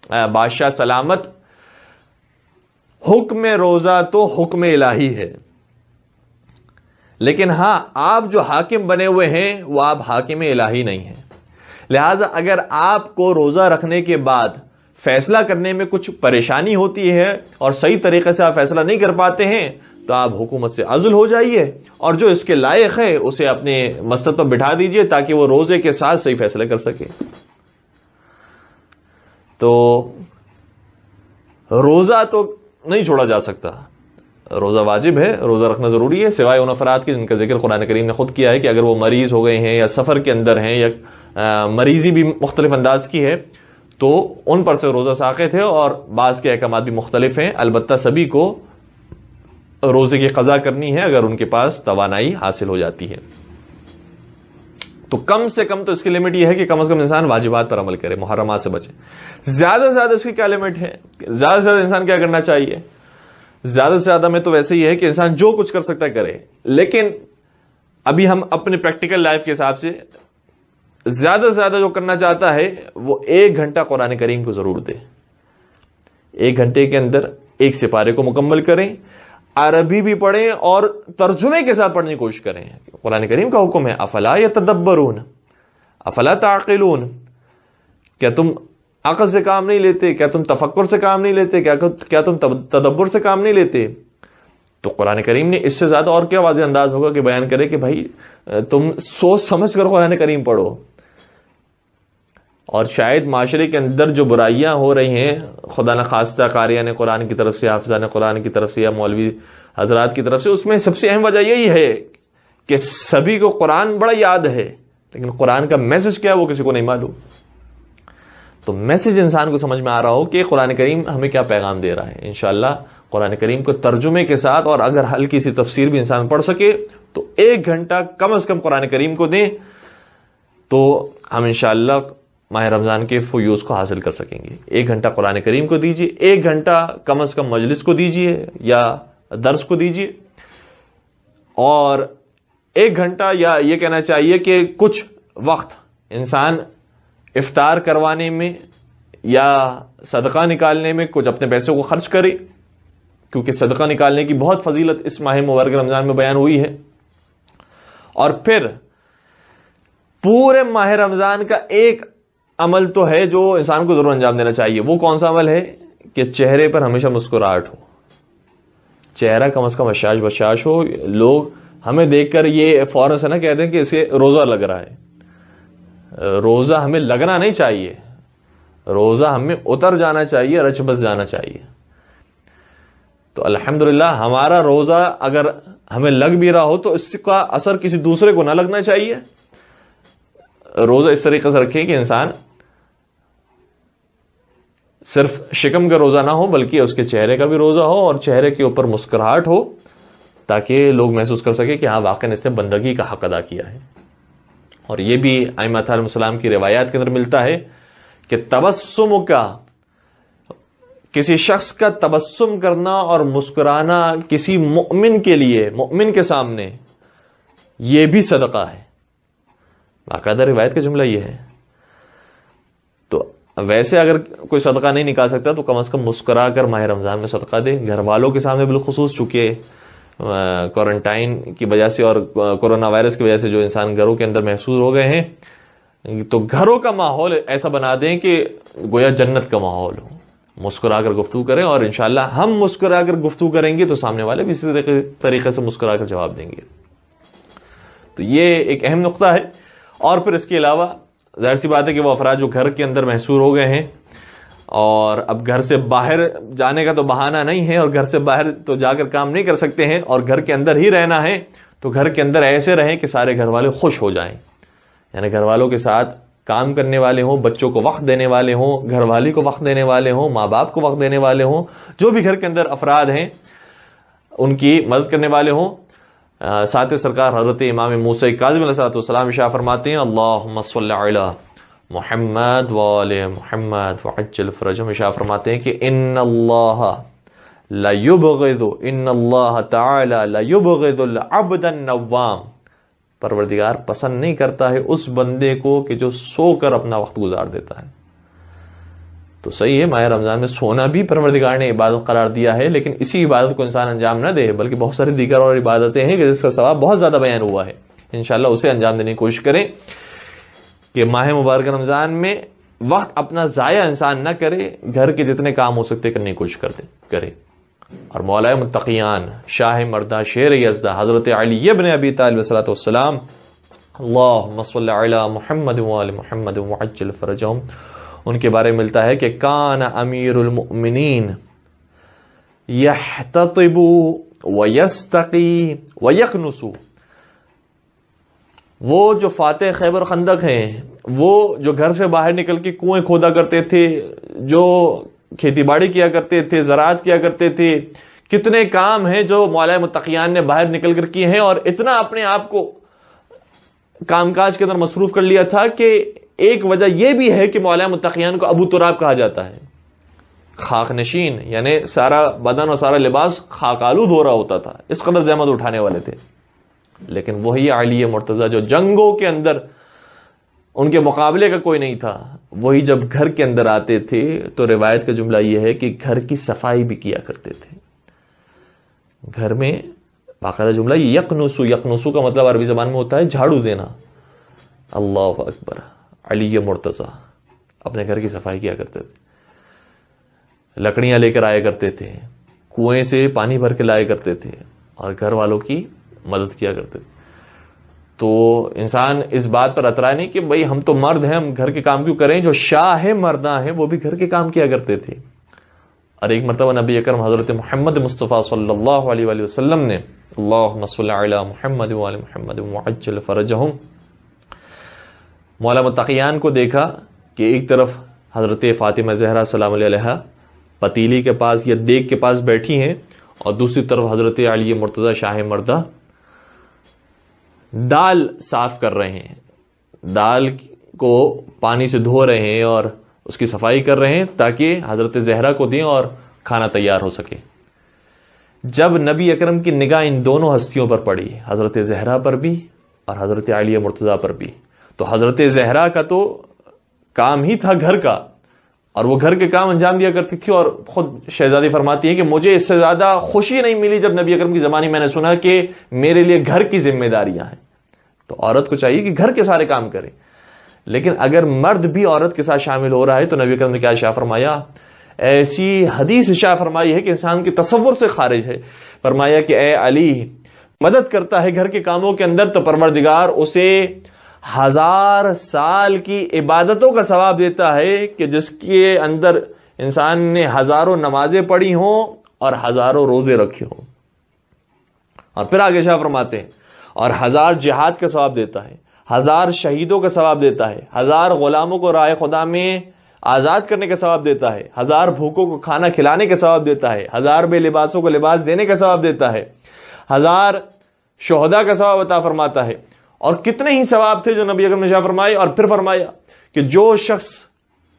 بادشاہ سلامت، حکم روزہ تو حکم الہی ہے، لیکن ہاں آپ جو حاکم بنے ہوئے ہیں وہ آپ حاکم الہی نہیں ہیں. لہذا اگر آپ کو روزہ رکھنے کے بعد فیصلہ کرنے میں کچھ پریشانی ہوتی ہے اور صحیح طریقے سے آپ فیصلہ نہیں کر پاتے ہیں تو آپ حکومت سے عزل ہو جائیے اور جو اس کے لائق ہے اسے اپنے مسند پر بٹھا دیجئے تاکہ وہ روزے کے ساتھ صحیح فیصلے کر سکے. تو روزہ تو نہیں چھوڑا جا سکتا، روزہ واجب ہے، روزہ رکھنا ضروری ہے، سوائے ان افراد کے جن کا ذکر قرآن کریم نے خود کیا ہے کہ اگر وہ مریض ہو گئے ہیں یا سفر کے اندر ہیں یا مریضی بھی مختلف انداز کی ہے تو ان پر سے روزہ ساقط ہے، اور بعض کے احکامات بھی مختلف ہیں. البتہ سبھی کو روزے کی قضا کرنی ہے اگر ان کے پاس توانائی حاصل ہو جاتی ہے. تو کم سے کم تو اس کی لمٹ یہ ہے کہ کم از کم انسان واجبات پر عمل کرے، محرمات سے بچے. زیادہ سے زیادہ اس کی کیا لمٹ ہے؟ زیادہ سے زیادہ انسان کیا کرنا چاہیے؟ زیادہ سے زیادہ میں تو ویسے ہی ہے کہ انسان جو کچھ کر سکتا ہے کرے، لیکن ابھی ہم اپنے پریکٹیکل لائف کے حساب سے زیادہ سے زیادہ جو کرنا چاہتا ہے وہ 1 گھنٹہ قرآن کریم کو ضرور دے. 1 گھنٹے کے اندر 1 سپارے کو مکمل کریں، عربی بھی پڑھیں اور ترجمے کے ساتھ پڑھنے کی کوشش کریں. قرآن کریم کا حکم ہے افلا یتدبرون افلا تعقلون، کیا تم عقل سے کام نہیں لیتے؟ کیا تم تفکر سے کام نہیں لیتے؟ کیا تم تدبر سے کام نہیں لیتے؟ تو قرآن کریم نے اس سے زیادہ اور کیا واضح انداز ہوگا کہ بیان کرے کہ بھائی تم سوچ سمجھ کر قرآن کریم پڑھو. اور شاید معاشرے کے اندر جو برائیاں ہو رہی ہیں، خدا نخواستہ قاریان قرآن کی طرف سے، حافظان قرآن کی طرف سے یا مولوی حضرات کی طرف سے، اس میں سب سے اہم وجہ یہی ہے کہ سبھی کو قرآن بڑا یاد ہے لیکن قرآن کا میسج کیا ہے وہ کسی کو نہیں معلوم. تو میسج انسان کو سمجھ میں آ رہا ہو کہ قرآن کریم ہمیں کیا پیغام دے رہا ہے. انشاءاللہ قرآن کریم کو ترجمے کے ساتھ اور اگر ہلکی سی تفسیر بھی انسان پڑھ سکے تو 1 گھنٹہ کم از کم قرآن کریم کو دیں تو ہم انشاءاللہ ماہ رمضان کے فیوز کو حاصل کر سکیں گے. 1 گھنٹہ قرآن کریم کو دیجیے، 1 گھنٹہ کم از کم مجلس کو دیجیے یا درس کو دیجیے، اور 1 گھنٹہ یا یہ کہنا چاہیے کہ کچھ وقت انسان افطار کروانے میں یا صدقہ نکالنے میں کچھ اپنے پیسوں کو خرچ کرے، کیونکہ صدقہ نکالنے کی بہت فضیلت اس ماہ مبارک رمضان میں بیان ہوئی ہے. اور پھر پورے ماہ رمضان کا ایک عمل تو ہے جو انسان کو ضرور انجام دینا چاہیے. وہ کون سا عمل ہے؟ کہ چہرے پر ہمیشہ مسکراہٹ ہو، چہرہ کم از کم اشاش بشاش ہو. لوگ ہمیں دیکھ کر یہ فوراً سے نہ کہتے ہیں کہ اسے روزہ لگ رہا ہے. روزہ ہمیں لگنا نہیں چاہیے، روزہ ہمیں اتر جانا چاہیے، رچ بس جانا چاہیے. تو الحمدللہ ہمارا روزہ اگر ہمیں لگ بھی رہا ہو تو اس کا اثر کسی دوسرے کو نہ لگنا چاہیے. روزہ اس طریقے سے رکھیں کہ انسان صرف شکم کا روزہ نہ ہو بلکہ اس کے چہرے کا بھی روزہ ہو اور چہرے کے اوپر مسکراہٹ ہو، تاکہ لوگ محسوس کر سکیں کہ ہاں واقعی اس نے بندگی کا حق ادا کیا ہے. اور یہ بھی ائمہ علیہ السلام کی روایات کے اندر ملتا ہے کہ تبسم کا، کسی شخص کا تبسم کرنا اور مسکرانا کسی مومن کے لیے، مومن کے سامنے، یہ بھی صدقہ ہے. باقاعدہ روایت کا جملہ یہ ہے. تو ویسے اگر کوئی صدقہ نہیں نکال سکتا تو کم از کم مسکرا کر ماہ رمضان میں صدقہ دے. گھر والوں کے سامنے بالخصوص، چونکہ کوارنٹائن کی وجہ سے اور کورونا وائرس کی وجہ سے جو انسان گھروں کے اندر محسوس ہو گئے ہیں، تو گھروں کا ماحول ایسا بنا دیں کہ گویا جنت کا ماحول ہو. مسکرا کر گفتگو کریں، اور انشاءاللہ ہم مسکرا کر گفتگو کریں گے تو سامنے والے بھی اسی طریقے سے مسکرا کر جواب دیں گے. تو یہ ایک اہم نقطہ ہے. اور پھر اس کے علاوہ ظاہر سی بات ہے کہ وہ افراد جو گھر کے اندر محصور ہو گئے ہیں اور اب گھر سے باہر جانے کا تو بہانہ نہیں ہے، اور گھر سے باہر تو جا کر کام نہیں کر سکتے ہیں اور گھر کے اندر ہی رہنا ہے، تو گھر کے اندر ایسے رہیں کہ سارے گھر والے خوش ہو جائیں. یعنی گھر والوں کے ساتھ کام کرنے والے ہوں، بچوں کو وقت دینے والے ہوں، گھر والی کو وقت دینے والے ہوں، ماں باپ کو وقت دینے والے ہوں، جو بھی گھر کے اندر افراد ہیں ان کی مدد کرنے والے ہوں. ساتھ سرکار حضرت امام موسیٰ کاظم علیہ السلام ارشاد فرماتے ہیں اللہم صل علی محمد وآل محمد وعجل فرجہم. ارشاد فرماتے ہیں کہ ان اللہ تعالی لیبغض العبد النوام. پروردگار پسند نہیں کرتا ہے اس بندے کو کہ جو سو کر اپنا وقت گزار دیتا ہے. تو صحیح ہے ماہ رمضان میں سونا بھی پروردگار نے عبادت قرار دیا ہے، لیکن اسی عبادت کو انسان انجام نہ دے، بلکہ بہت ساری دیگر اور عبادتیں ہیں کہ جس کا ثواب بہت زیادہ بیان ہوا ہے. انشاءاللہ اسے انجام دینے کی کوشش کریں کہ ماہ مبارک رمضان میں وقت اپنا ضائع انسان نہ کرے، گھر کے جتنے کام ہو سکتے کرنے کی کوشش کرے. اور مولا متقیان، شاہ مردہ، شیر یزدہ، حضرت علی ابن ابی طالب صلاۃ والسلام، اللہم صل علی محمد وآل محمد وعجل فرجہم، ان کے بارے میں ملتا ہے کہ کان امیر المؤمنین یحتطب ویستقی ویکنس. وہ جو فاتح خیبر خندق ہیں، وہ جو گھر سے باہر نکل کے کنویں کھودا کرتے تھے، جو کھیتی باڑی کیا کرتے تھے، زراعت کیا کرتے تھے، کتنے کام ہیں جو مولا متقیان نے باہر نکل کر کیے ہیں، اور اتنا اپنے آپ کو کام کاج کے اندر مصروف کر لیا تھا کہ ایک وجہ یہ بھی ہے کہ مولا متقیان کو ابو تراب کہا جاتا ہے. خاک نشین، یعنی سارا بدن اور سارا لباس خاک آلود ہو رہا ہوتا تھا، اس قدر زحمت اٹھانے والے تھے. لیکن وہی علی مرتضی جو جنگوں کے اندر ان کے مقابلے کا کوئی نہیں تھا، وہی جب گھر کے اندر آتے تھے تو روایت کا جملہ یہ ہے کہ گھر کی صفائی بھی کیا کرتے تھے. گھر میں باقاعدہ جملہ یکنسو، یکنسو کا مطلب عربی زبان میں ہوتا ہے جھاڑو دینا. اللہ اکبر، علی مرتضی اپنے گھر کی صفائی کیا کرتے تھے، لکڑیاں لے کر آیا کرتے تھے، کنویں سے پانی بھر کے لایا کرتے تھے، اور گھر والوں کی مدد کیا کرتے تھے. تو انسان اس بات پر اترا نہیں کہ بھئی ہم تو مرد ہیں، ہم گھر کے کام کیوں کریں. جو شاہ مرداں ہیں وہ بھی گھر کے کام کیا کرتے تھے. اور ایک مرتبہ نبی اکرم حضرت محمد مصطفیٰ صلی اللہ علیہ وآلہ وسلم نے اللہم صل علی محمد وآل محمد وعجل فرجہم، مولا متقیان کو دیکھا کہ ایک طرف حضرت فاطمہ زہرا سلام علیہا پتیلی کے پاس یا دیگ کے پاس بیٹھی ہیں، اور دوسری طرف حضرت علی مرتضی شاہ مردہ دال صاف کر رہے ہیں، دال کو پانی سے دھو رہے ہیں اور اس کی صفائی کر رہے ہیں تاکہ حضرت زہرا کو دیں اور کھانا تیار ہو سکے. جب نبی اکرم کی نگاہ ان دونوں ہستیوں پر پڑی، حضرت زہرا پر بھی اور حضرت علی مرتضی پر بھی، تو حضرت زہرا کا تو کام ہی تھا گھر کا، اور وہ گھر کے کام انجام دیا کرتی تھی. اور خود شہزادی فرماتی ہے کہ مجھے اس سے زیادہ خوشی نہیں ملی جب نبی اکرم کی زبانی میں نے سنا کہ میرے لیے گھر کی ذمہ داریاں ہیں. تو عورت کو چاہیے کہ گھر کے سارے کام کرے، لیکن اگر مرد بھی عورت کے ساتھ شامل ہو رہا ہے تو نبی اکرم نے کیا ارشاد فرمایا؟ ایسی حدیث ارشاد فرمائی ہے کہ انسان کے تصور سے خارج ہے. فرمایا کہ اے علی مدد کرتا ہے گھر کے کاموں کے اندر تو پروردگار اسے 1000 سال کی عبادتوں کا ثواب دیتا ہے کہ جس کے اندر انسان نے ہزاروں نمازیں پڑھی ہوں اور ہزاروں روزے رکھے ہوں. اور پھر آگے شاہ فرماتے ہیں اور 1000 جہاد کا ثواب دیتا ہے، 1000 شہیدوں کا ثواب دیتا ہے، 1000 غلاموں کو رائے خدا میں آزاد کرنے کا ثواب دیتا ہے، 1000 بھوکوں کو کھانا کھلانے کا ثواب دیتا ہے، 1000 بے لباسوں کو لباس دینے کا ثواب دیتا ہے، 1000 شہداء کا ثواب عطا فرماتا ہے. اور کتنے ہی ثواب تھے جو نبی اکرم نے ارشاد فرمائے. اور پھر فرمایا کہ جو شخص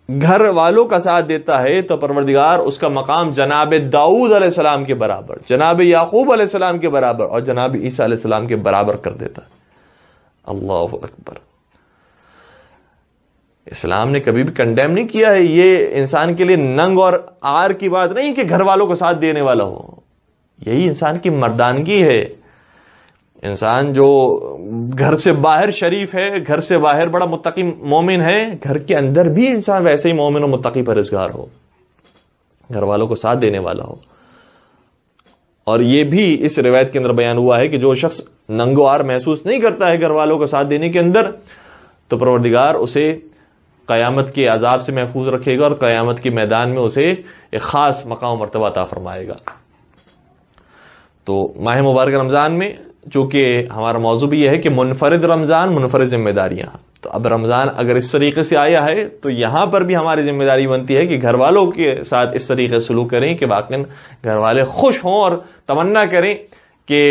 گھر والوں کا ساتھ دیتا ہے تو پروردگار اس کا مقام جناب داؤد علیہ السلام کے برابر، جناب یعقوب علیہ السلام کے برابر اور جناب عیسیٰ علیہ السلام کے برابر کر دیتا ہے. اللہ اکبر. اسلام نے کبھی بھی کنڈیم نہیں کیا ہے. یہ انسان کے لیے ننگ اور آر کی بات نہیں کہ گھر والوں کو ساتھ دینے والا ہو. یہی انسان کی مردانگی ہے. انسان جو گھر سے باہر شریف ہے، گھر سے باہر بڑا متقی مومن ہے، گھر کے اندر بھی انسان ویسے ہی مومن و متقی پرہیزگار ہو، گھر والوں کو ساتھ دینے والا ہو. اور یہ بھی اس روایت کے اندر بیان ہوا ہے کہ جو شخص ننگوار محسوس نہیں کرتا ہے گھر والوں کو ساتھ دینے کے اندر تو پروردگار اسے قیامت کے عذاب سے محفوظ رکھے گا اور قیامت کے میدان میں اسے ایک خاص مقام و مرتبہ عطا فرمائے گا. تو ماہ مبارک رمضان میں چونکہ ہمارا موضوع بھی یہ ہے کہ منفرد رمضان منفرد ذمہ داریاں، تو اب رمضان اگر اس طریقے سے آیا ہے تو یہاں پر بھی ہماری ذمہ داری بنتی ہے کہ گھر والوں کے ساتھ اس طریقے سے سلوک کریں کہ واقعاً گھر والے خوش ہوں اور تمنا کریں کہ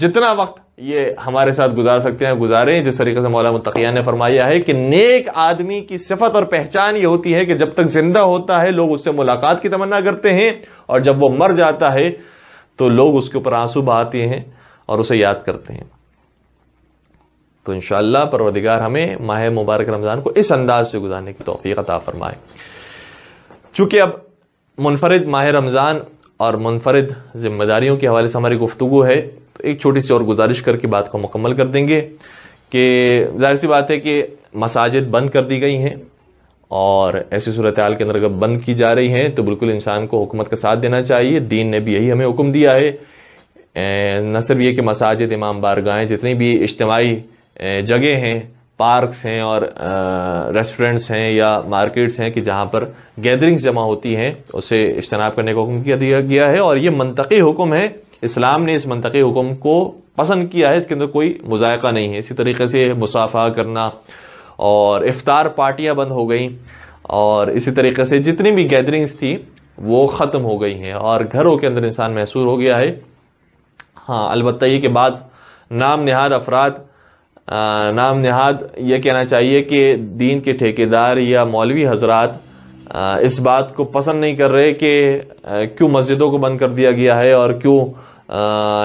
جتنا وقت یہ ہمارے ساتھ گزار سکتے ہیں گزاریں. جس طریقے سے مولا متقیان نے فرمایا ہے کہ نیک آدمی کی صفت اور پہچان یہ ہوتی ہے کہ جب تک زندہ ہوتا ہے لوگ اس سے ملاقات کی تمنا کرتے ہیں، اور جب وہ مر جاتا ہے تو لوگ اس کے اوپر آنسو بہاتے ہیں اور اسے یاد کرتے ہیں. تو انشاءاللہ پروردگار ہمیں ماہ مبارک رمضان کو اس انداز سے گزارنے کی توفیق عطا فرمائے. چونکہ اب منفرد ماہ رمضان اور منفرد ذمہ داریوں کے حوالے سے ہماری گفتگو ہے، تو ایک چھوٹی سی اور گزارش کر کے بات کو مکمل کر دیں گے کہ ظاہر سی بات ہے کہ مساجد بند کر دی گئی ہیں، اور ایسی صورتحال کے اندر اگر بند کی جا رہی ہیں تو بالکل انسان کو حکومت کا ساتھ دینا چاہیے. دین نے بھی یہی ہمیں حکم دیا ہے. نہ صرف یہ کہ مساجد، امام بارگاہیں، جتنی بھی اجتماعی جگہ ہیں، پارکس ہیں اور ریسٹورینٹس ہیں یا مارکیٹس ہیں کہ جہاں پر گیدرنگز جمع ہوتی ہیں، اسے اجتناب کرنے کا حکم دیا گیا ہے. اور یہ منطقی حکم ہے، اسلام نے اس منطقی حکم کو پسند کیا ہے، اس کے اندر کوئی مذائقہ نہیں ہے. اسی طریقے سے مصافحہ کرنا اور افطار پارٹیاں بند ہو گئیں، اور اسی طریقے سے جتنی بھی گیدرنگز تھی وہ ختم ہو گئی ہیں اور گھروں کے اندر انسان محصور ہو گیا ہے. ہاں البتہ یہ کہ بعض نام نہاد افراد، نام نہاد یہ کہنا چاہیے کہ دین کے ٹھیکیدار یا مولوی حضرات اس بات کو پسند نہیں کر رہے کہ کیوں مسجدوں کو بند کر دیا گیا ہے اور کیوں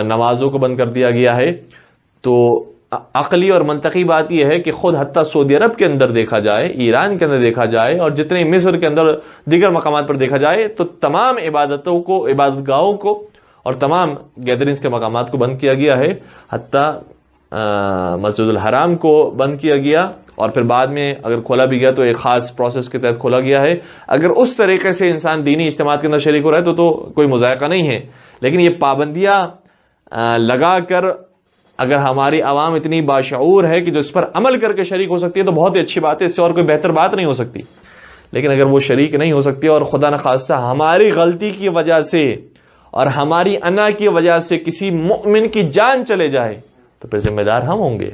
نمازوں کو بند کر دیا گیا ہے. تو عقلی اور منطقی بات یہ ہے کہ خود حتیٰ سعودی عرب کے اندر دیکھا جائے، ایران کے اندر دیکھا جائے اور جتنے مصر کے اندر دیگر مقامات پر دیکھا جائے تو تمام عبادتوں کو، عبادت گاہوں کو اور تمام گیدرنگز کے مقامات کو بند کیا گیا ہے. حتیٰ مسجد الحرام کو بند کیا گیا، اور پھر بعد میں اگر کھولا بھی گیا تو ایک خاص پروسیس کے تحت کھولا گیا ہے. اگر اس طریقے سے انسان دینی اجتماعات کے اندر شریک ہو رہا ہے تو کوئی مذائقہ نہیں ہے. لیکن یہ پابندیاں لگا کر اگر ہماری عوام اتنی باشعور ہے کہ جو اس پر عمل کر کے شریک ہو سکتی ہے تو بہت ہی اچھی بات ہے، اس سے اور کوئی بہتر بات نہیں ہو سکتی. لیکن اگر وہ شریک نہیں ہو سکتی اور خدا نخواستہ ہماری غلطی کی وجہ سے اور ہماری انا کی وجہ سے کسی مؤمن کی جان چلے جائے تو پھر ذمہ دار ہم ہوں گے.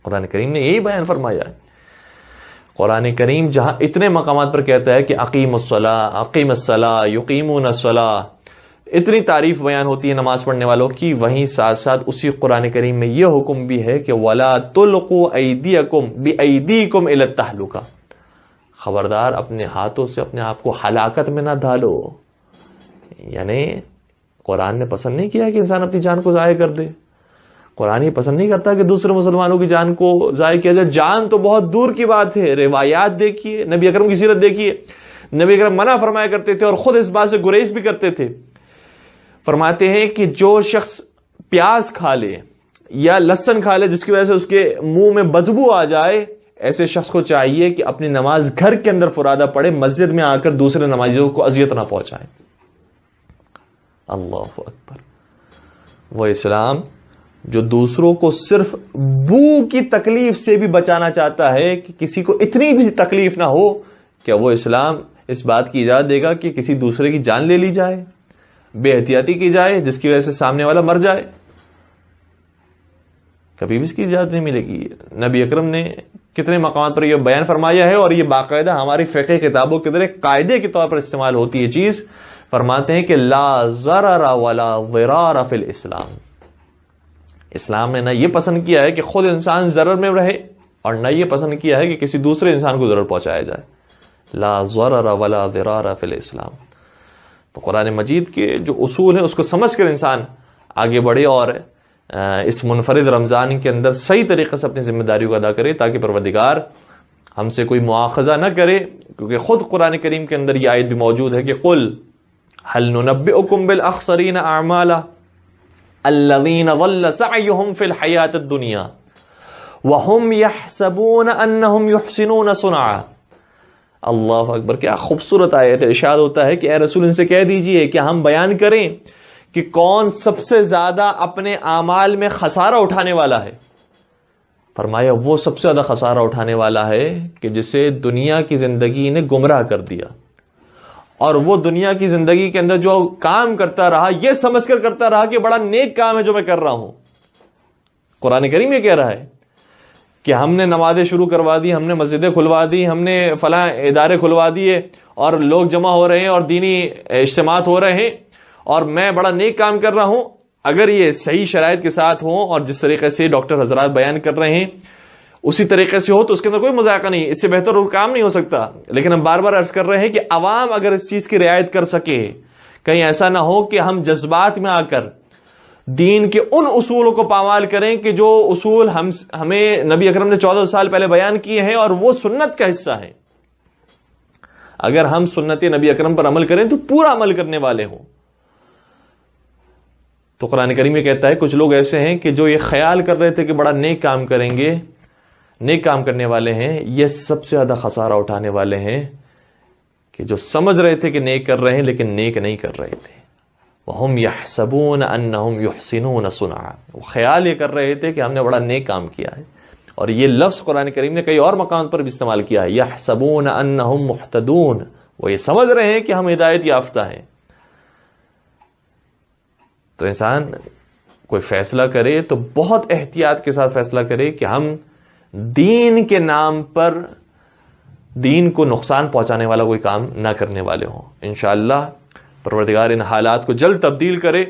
قرآن کریم نے یہی بیان فرمایا ہے. قرآن کریم جہاں اتنے مقامات پر کہتا ہے کہ اقیم الصلاۃ، اقیم الصلاۃ، یقیمون الصلاۃ، اتنی تعریف بیان ہوتی ہے نماز پڑھنے والوں کی، وہیں ساتھ ساتھ اسی قرآن کریم میں یہ حکم بھی ہے کہ وَلَا تُلْقُوا أَيْدِيَكُمْ بِأَيْدِيكُمْ إِلَى التَّهْلُكَةِ، خبردار اپنے ہاتھوں سے اپنے آپ کو ہلاکت میں نہ ڈالو. یعنی قرآن نے پسند نہیں کیا کہ انسان اپنی جان کو ضائع کر دے. قرآن یہ پسند نہیں کرتا کہ دوسرے مسلمانوں کی جان کو ضائع کیا جائے. جان تو بہت دور کی بات ہے. روایات دیکھیے، نبی اکرم کی سیرت دیکھیے، نبی اکرم منع فرمایا کرتے تھے اور خود اس بات سے گریز بھی کرتے تھے. فرماتے ہیں کہ جو شخص پیاز کھا لے یا لہسن کھا لے جس کی وجہ سے اس کے منہ میں بدبو آ جائے، ایسے شخص کو چاہیے کہ اپنی نماز گھر کے اندر فرادہ پڑھے، مسجد میں آ کر دوسرے نمازیوں کو اذیت نہ پہنچائے. اللہ اکبر. وہ اسلام جو دوسروں کو صرف بو کی تکلیف سے بھی بچانا چاہتا ہے کہ کسی کو اتنی بھی تکلیف نہ ہو، کیا وہ اسلام اس بات کی اجازت دے گا کہ کسی دوسرے کی جان لے لی جائے، بے احتیاطی کی جائے جس کی وجہ سے سامنے والا مر جائے؟ کبھی بھی اس کی اجازت نہیں ملے گی. نبی اکرم نے کتنے مقامات پر یہ بیان فرمایا ہے اور یہ باقاعدہ ہماری فقہ کتابوں کے اندر ایک قاعدے کے طور پر استعمال ہوتی ہے چیز. فرماتے ہیں کہ لا ضرر ولا ضرار فی الاسلام. اسلام نے نہ یہ پسند کیا ہے کہ خود انسان ضرر میں رہے اور نہ یہ پسند کیا ہے کہ کسی دوسرے انسان کو ضرر پہنچایا جائے. لا ضرر ولا ضرار فی الاسلام. تو قرآن مجید کے جو اصول ہیں اس کو سمجھ کر انسان آگے بڑھے اور اس منفرد رمضان کے اندر صحیح طریقے سے اپنی ذمہ داریوں کو ادا کرے تاکہ پروردگار ہم سے کوئی مواخذہ نہ کرے. کیونکہ خود قرآن کریم کے اندر یہ آیت بھی موجود ہے کہ قل هل ننبئكم بالاخسرین اعمالا الذین ضل سعیهم فی الحیاۃ الدنیا وهم يحسبون انهم يحسنون صنعا. اللہ اکبر، کیا خوبصورت آیت. ارشاد ہوتا ہے کہ اے رسول ان سے کہہ دیجئے کہ ہم بیان کریں کہ کون سب سے زیادہ اپنے اعمال میں خسارہ اٹھانے والا ہے. فرمایا وہ سب سے زیادہ خسارہ اٹھانے والا ہے کہ جسے دنیا کی زندگی نے گمراہ کر دیا اور وہ دنیا کی زندگی کے اندر جو کام کرتا رہا یہ سمجھ کر کرتا رہا کہ بڑا نیک کام ہے جو میں کر رہا ہوں. قرآن کریم یہ کہہ رہا ہے کہ ہم نے نمازیں شروع کروا دی، ہم نے مسجدیں کھلوا دی، ہم نے فلاں ادارے کھلوا دیے اور لوگ جمع ہو رہے ہیں اور دینی اجتماعات ہو رہے ہیں اور میں بڑا نیک کام کر رہا ہوں. اگر یہ صحیح شرائط کے ساتھ ہوں اور جس طریقے سے ڈاکٹر حضرات بیان کر رہے ہیں اسی طریقے سے ہو تو اس کے اندر کوئی مذائقہ نہیں، اس سے بہتر اور کام نہیں ہو سکتا. لیکن ہم بار بار عرض کر رہے ہیں کہ عوام اگر اس چیز کی رعایت کر سکے، کہیں ایسا نہ ہو کہ ہم جذبات میں آ کر دین کے ان اصولوں کو پامال کریں کہ جو اصول ہمیں نبی اکرم نے 14 سال پہلے بیان کیے ہیں اور وہ سنت کا حصہ ہے. اگر ہم سنت نبی اکرم پر عمل کریں تو پورا عمل کرنے والے ہوں. تو قرآن کریم میں کہتا ہے کچھ لوگ ایسے ہیں کہ جو یہ خیال کر رہے تھے کہ بڑا نیک کام کریں گے، نیک کام کرنے والے ہیں، یہ سب سے زیادہ خسارہ اٹھانے والے ہیں کہ جو سمجھ رہے تھے کہ نیک کر رہے ہیں لیکن نیک نہیں کر رہے تھے. وَهُمْ يَحْسَبُونَ أَنَّهُمْ يُحْسِنُونَ صُنْعًا، وہ خیال یہ کر رہے تھے کہ ہم نے بڑا نیک کام کیا ہے. اور یہ لفظ قرآن کریم نے کئی اور مقام پر بھی استعمال کیا ہے، يَحْسَبُونَ أَنَّهُمْ مُحْتَدُونَ، وہ یہ سمجھ رہے ہیں کہ ہم ہدایت یافتہ ہیں. تو انسان کوئی فیصلہ کرے تو بہت احتیاط کے ساتھ فیصلہ کرے کہ ہم دین کے نام پر دین کو نقصان پہنچانے والا کوئی کام نہ کرنے والے ہوں. انشاءاللہ پروردگار ان حالات کو جلد تبدیل کرے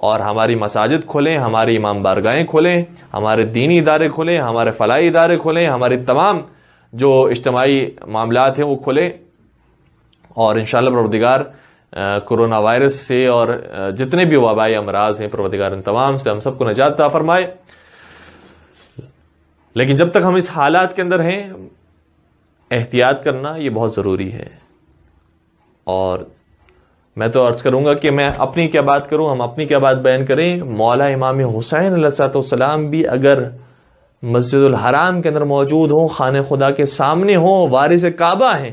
اور ہماری مساجد کھولیں، ہماری امام بارگاہیں کھولیں، ہمارے دینی ادارے کھولیں، ہمارے فلاحی ادارے کھولیں، ہماری تمام جو اجتماعی معاملات ہیں وہ کھولیں. اور انشاءاللہ پروردگار کورونا وائرس سے اور جتنے بھی وبائی امراض ہیں پروردگار ان تمام سے ہم سب کو نجات عطا فرمائے. لیکن جب تک ہم اس حالات کے اندر ہیں احتیاط کرنا یہ بہت ضروری ہے. اور میں تو عرض کروں گا کہ میں اپنی کیا بات کروں، ہم اپنی کیا بات بیان کریں. مولا امام حسین علیہ السلام بھی اگر مسجد الحرام کے اندر موجود ہوں، خانہ خدا کے سامنے ہوں، وارث کعبہ ہیں،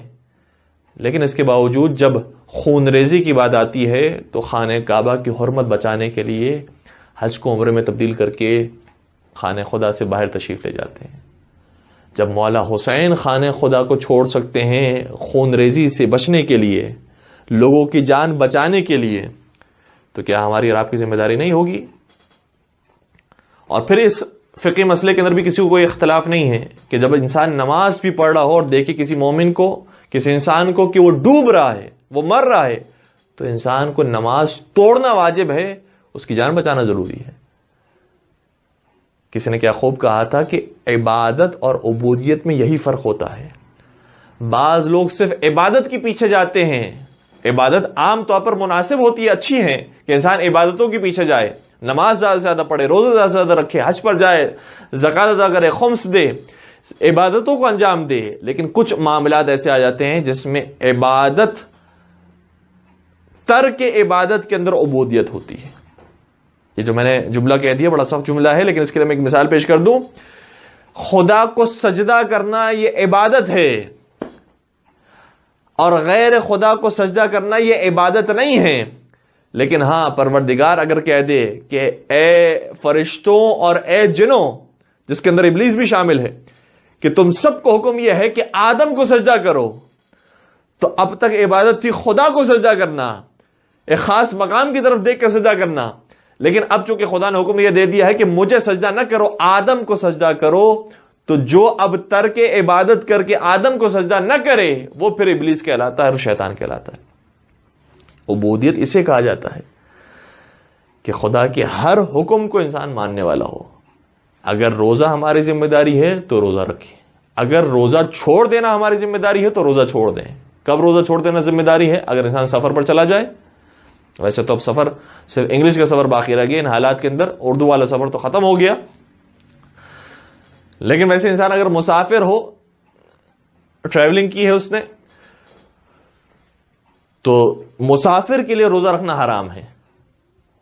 لیکن اس کے باوجود جب خون ریزی کی بات آتی ہے تو خانہ کعبہ کی حرمت بچانے کے لیے حج کو عمرے میں تبدیل کر کے خانہ خدا سے باہر تشریف لے جاتے ہیں. جب مولا حسین خانہ خدا کو چھوڑ سکتے ہیں خون ریزی سے بچنے کے لیے، لوگوں کی جان بچانے کے لیے، تو کیا ہماری اور آپ کی ذمہ داری نہیں ہوگی؟ اور پھر اس فقہی مسئلے کے اندر بھی کسی کو کوئی اختلاف نہیں ہے کہ جب انسان نماز بھی پڑھ رہا ہو اور دیکھے کسی مومن کو، کسی انسان کو کہ وہ ڈوب رہا ہے، وہ مر رہا ہے، تو انسان کو نماز توڑنا واجب ہے، اس کی جان بچانا ضروری ہے. کسی نے کیا خوب کہا تھا کہ عبادت اور عبودیت میں یہی فرق ہوتا ہے. بعض لوگ صرف عبادت کے پیچھے جاتے ہیں. عبادت عام طور پر مناسب ہوتی ہے، اچھی ہے کہ انسان عبادتوں کے پیچھے جائے، نماز زیادہ سے زیادہ پڑھے، روزہ زیادہ سے زیادہ رکھے، حج پر جائے، زکوٰۃ ادا کرے، خمس دے، عبادتوں کو انجام دے. لیکن کچھ معاملات ایسے آ جاتے ہیں جس میں عبادت، ترک عبادت کے اندر عبودیت ہوتی ہے. یہ جو میں نے جملہ کہہ دیا بڑا سخت جملہ ہے، لیکن اس کے لیے میں ایک مثال پیش کر دوں. خدا کو سجدہ کرنا یہ عبادت ہے اور غیر خدا کو سجدہ کرنا یہ عبادت نہیں ہے. لیکن ہاں پروردگار اگر کہہ دے کہ اے فرشتوں اور اے جنوں، جس کے اندر ابلیس بھی شامل ہے، کہ تم سب کو حکم یہ ہے کہ آدم کو سجدہ کرو، تو اب تک عبادت تھی خدا کو سجدہ کرنا، ایک خاص مقام کی طرف دیکھ کر سجدہ کرنا. لیکن اب چونکہ خدا نے حکم یہ دے دیا ہے کہ مجھے سجدہ نہ کرو، آدم کو سجدہ کرو، تو جو اب ترک عبادت کر کے آدم کو سجدہ نہ کرے وہ پھر ابلیس کہلاتا ہے اور شیطان کہلاتا ہے. عبودیت اسے کہا جاتا ہے کہ خدا کے ہر حکم کو انسان ماننے والا ہو. اگر روزہ ہماری ذمہ داری ہے تو روزہ رکھیں، اگر روزہ چھوڑ دینا ہماری ذمہ داری ہے تو روزہ چھوڑ دیں. کب روزہ چھوڑ دینا ذمہ داری ہے؟ اگر انسان سفر پر چلا جائے. ویسے تو اب سفر صرف انگلش کا سفر باقی رہ گیا ان حالات کے اندر، اردو والا سفر تو ختم ہو گیا. لیکن ویسے انسان اگر مسافر ہو، ٹریولنگ کی ہے اس نے، تو مسافر کے لیے روزہ رکھنا حرام ہے،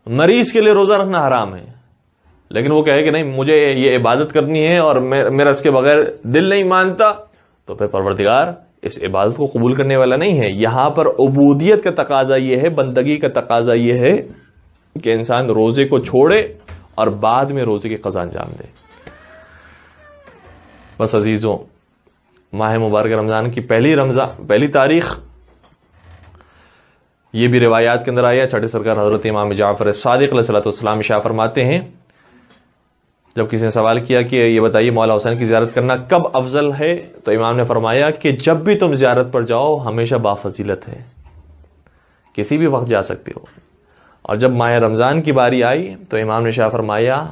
مریض کے لیے روزہ رکھنا حرام ہے. لیکن وہ کہے کہ نہیں مجھے یہ عبادت کرنی ہے اور میرا اس کے بغیر دل نہیں مانتا، تو پھر پروردگار اس عبادت کو قبول کرنے والا نہیں ہے. یہاں پر عبودیت کا تقاضا یہ ہے، بندگی کا تقاضا یہ ہے کہ انسان روزے کو چھوڑے اور بعد میں روزے کی قضا انجام دے. بس عزیزوں، ماہ مبارک رمضان کی پہلی تاریخ، یہ بھی روایات کے اندر آیا. چھٹے سرکار حضرت امام جعفر صادق علیہ السلام اشارہ فرماتے ہیں، جب کسی نے سوال کیا کہ یہ بتائیے مولا حسین کی زیارت کرنا کب افضل ہے، تو امام نے فرمایا کہ جب بھی تم زیارت پر جاؤ ہمیشہ بافضیلت ہے، کسی بھی وقت جا سکتے ہو. اور جب ماہ رمضان کی باری آئی تو امام نے شاہ فرمایا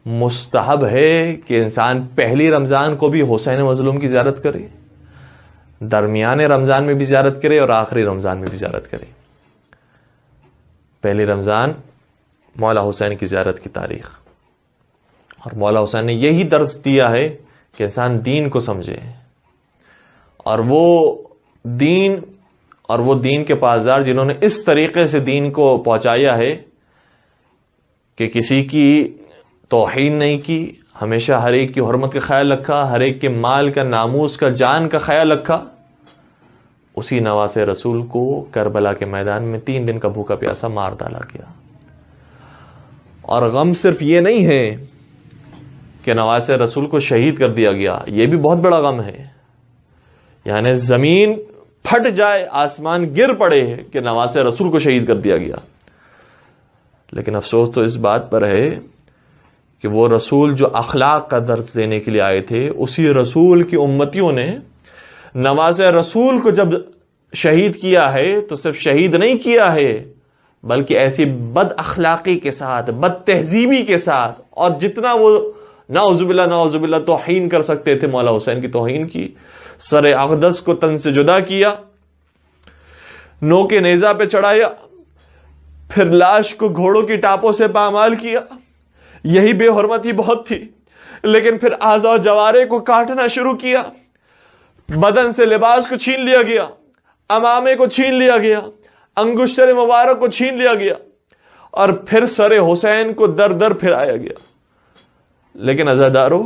مستحب ہے کہ انسان پہلی رمضان کو بھی حسین مظلوم کی زیارت کرے، درمیان رمضان میں بھی زیارت کرے اور آخری رمضان میں بھی زیارت کرے. پہلی رمضان مولا حسین کی زیارت کی تاریخ. اور مولا حسین نے یہی درس دیا ہے کہ انسان دین کو سمجھے، اور وہ دین کے پاسدار جنہوں نے اس طریقے سے دین کو پہنچایا ہے کہ کسی کی توہین نہیں کی، ہمیشہ ہر ایک کی حرمت کا خیال رکھا، ہر ایک کے مال کا، ناموس کا، جان کا خیال رکھا. اسی نواسہ رسول کو کربلا کے میدان میں 3 دن کا بھوکا پیاسا مار ڈالا گیا. اور غم صرف یہ نہیں ہے کہ نواسہ رسول کو شہید کر دیا گیا، یہ بھی بہت بڑا غم ہے. یعنی زمین پھٹ جائے، آسمان گر پڑے کہ نواسہ رسول کو شہید کر دیا گیا. لیکن افسوس تو اس بات پر ہے کہ وہ رسول جو اخلاق کا درس دینے کے لیے آئے تھے، اسی رسول کی امتیوں نے نواسہ رسول کو جب شہید کیا ہے تو صرف شہید نہیں کیا ہے بلکہ ایسی بد اخلاقی کے ساتھ، بد تہذیبی کے ساتھ، اور جتنا وہ نعوذ باللہ توہین کر سکتے تھے مولا حسین کی توہین کی. سر اقدس کو تن سے جدا کیا، نو کے نیزہ پہ چڑھایا، پھر لاش کو گھوڑوں کی ٹاپوں سے پامال کیا. یہی بے حرمتی بہت تھی. لیکن پھر اعضاء و جوارے کو کاٹنا شروع کیا، بدن سے لباس کو چھین لیا گیا، امامے کو چھین لیا گیا، انگشتر مبارک کو چھین لیا گیا، اور پھر سر حسین کو در در پھرایا گیا. لیکن عزادارو،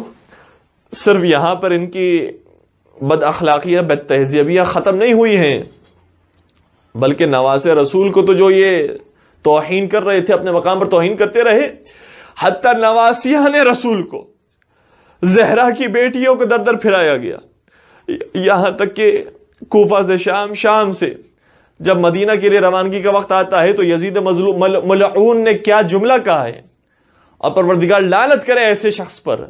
صرف یہاں پر ان کی بد اخلاقیاں، بد تہذیبیاں ختم نہیں ہوئی ہیں، بلکہ نواسہ رسول کو تو جو یہ توہین کر رہے تھے، اپنے مقام پر توہین کرتے رہے، حتی نواسیان رسول کو، زہرا کی بیٹیوں کو در در پھرایا گیا. یہاں تک کہ کوفہ سے شام سے جب مدینہ کے لیے روانگی کا وقت آتا ہے تو یزید ملعون نے کیا جملہ کہا ہے، اور پروردگار لعنت کرے ایسے شخص پر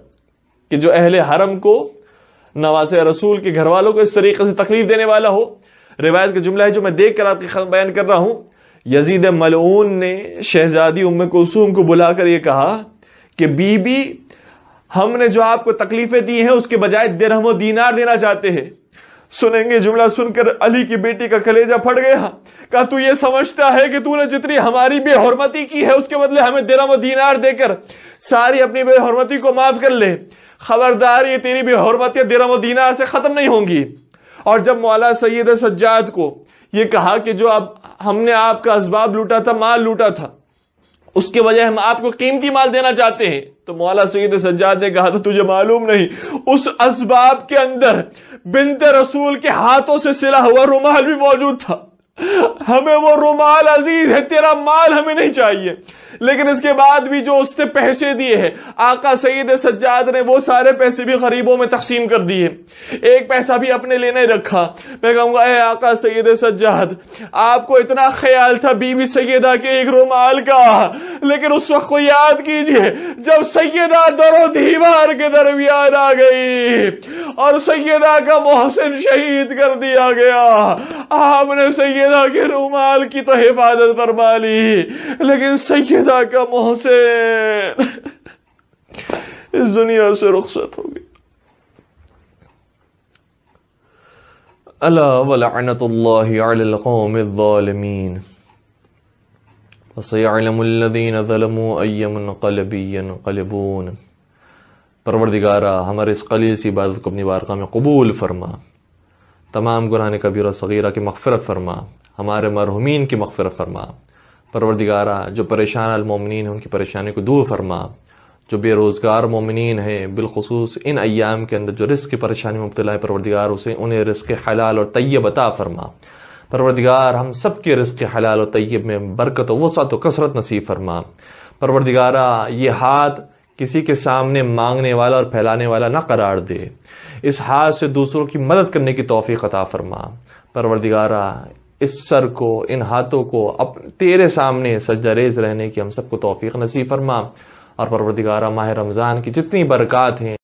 کہ جو اہل حرم کو، نواسہ رسول کے گھر والوں کو اس طریقے سے تکلیف دینے والا ہو. روایت کا جملہ ہے جو میں دیکھ کر آپ کی بیان کر رہا ہوں. یزید ملعون نے شہزادی ام کلثوم کو بلا کر یہ کہا کہ بی بی، ہم نے جو آپ کو تکلیفیں دی ہیں اس کے بجائے درہم و دینار دینا چاہتے ہیں. سنیں گے جملہ سن کر علی کی بیٹی کا کلیجہ پھٹ گیا. کہا تو یہ سمجھتا ہے کہ تو نے جتنی ہماری بے حرمتی کی ہے اس کے بدلے ہمیں درہم و دینار دے کر ساری اپنی بے حرمتی کو معاف کر لے؟ خبردار، یہ تیری بے حرمتی درہم و دینار سے ختم نہیں ہوں گی. اور جب مولا سید سجاد کو یہ کہا کہ جو اب ہم نے آپ کا اسباب لوٹا تھا، مال لوٹا تھا، اس کے وجہ ہم آپ کو قیمتی مال دینا چاہتے ہیں، تو مولا سید سجاد نے کہا تھا تجھے معلوم نہیں اس اسباب کے اندر بنت رسول کے ہاتھوں سے سلا ہوا رومال بھی موجود تھا. ہمیں وہ رومال عزیز ہے، تیرا مال ہمیں نہیں چاہیے. لیکن اس کے بعد بھی جو اس نے پیسے دیے ہیں، آقا سید سجاد نے وہ سارے پیسے بھی غریبوں میں تقسیم کر دیے، ایک پیسہ بھی اپنے لیے نہیں رکھا. میں کہوں گا اے آقا سید سجاد، آپ کو اتنا خیال تھا بی بی سیدہ کے ایک رومال کا، لیکن اس وقت کو یاد کیجئے جب سیدہ در و دیوار کے درمیان آ گئی اور سیدہ کا محسن شہید کر دیا گیا. آپ نے سیدہ کے رومال کی تو حفاظت فرما لی، لیکن سیدہ کا محسن اس دنیا سے رخصت ہو گیا. الا ولعنت اللہ علی القوم الظالمین وسيعلم الذین ظلموا ای منقلب ینقلبون. پروردگارا، ہمارے اس قلیل سی عبادت کو اپنی بارگاہ میں قبول فرما، تمام گناہ کبیرہ صغیرہ کی مغفرت فرما، ہمارے مرحومین کی مغفرت فرما. پروردگارا، جو پریشان المومنین ہیں ان کی پریشانی کو دور فرما، جو بے روزگار مومنین ہیں بالخصوص ان ایام کے اندر جو رزق کی پریشانی میں مبتلا ہے، پروردگار انہیں رزق حلال اور طیب عطا فرما. پروردگار، ہم سب کے رزق حلال اور طیب میں برکت و وسعت و کثرت نصیب فرما. پروردگارا، یہ ہاتھ کسی کے سامنے مانگنے والا اور پھیلانے والا نہ قرار دے، اس ہاتھ سے دوسروں کی مدد کرنے کی توفیق عطا فرما. پروردگارا، اس سر کو، ان ہاتھوں کو تیرے سامنے سجدہ ریز رہنے کی ہم سب کو توفیق نصیب فرما. اور پروردگارا، ماہ رمضان کی جتنی برکات ہیں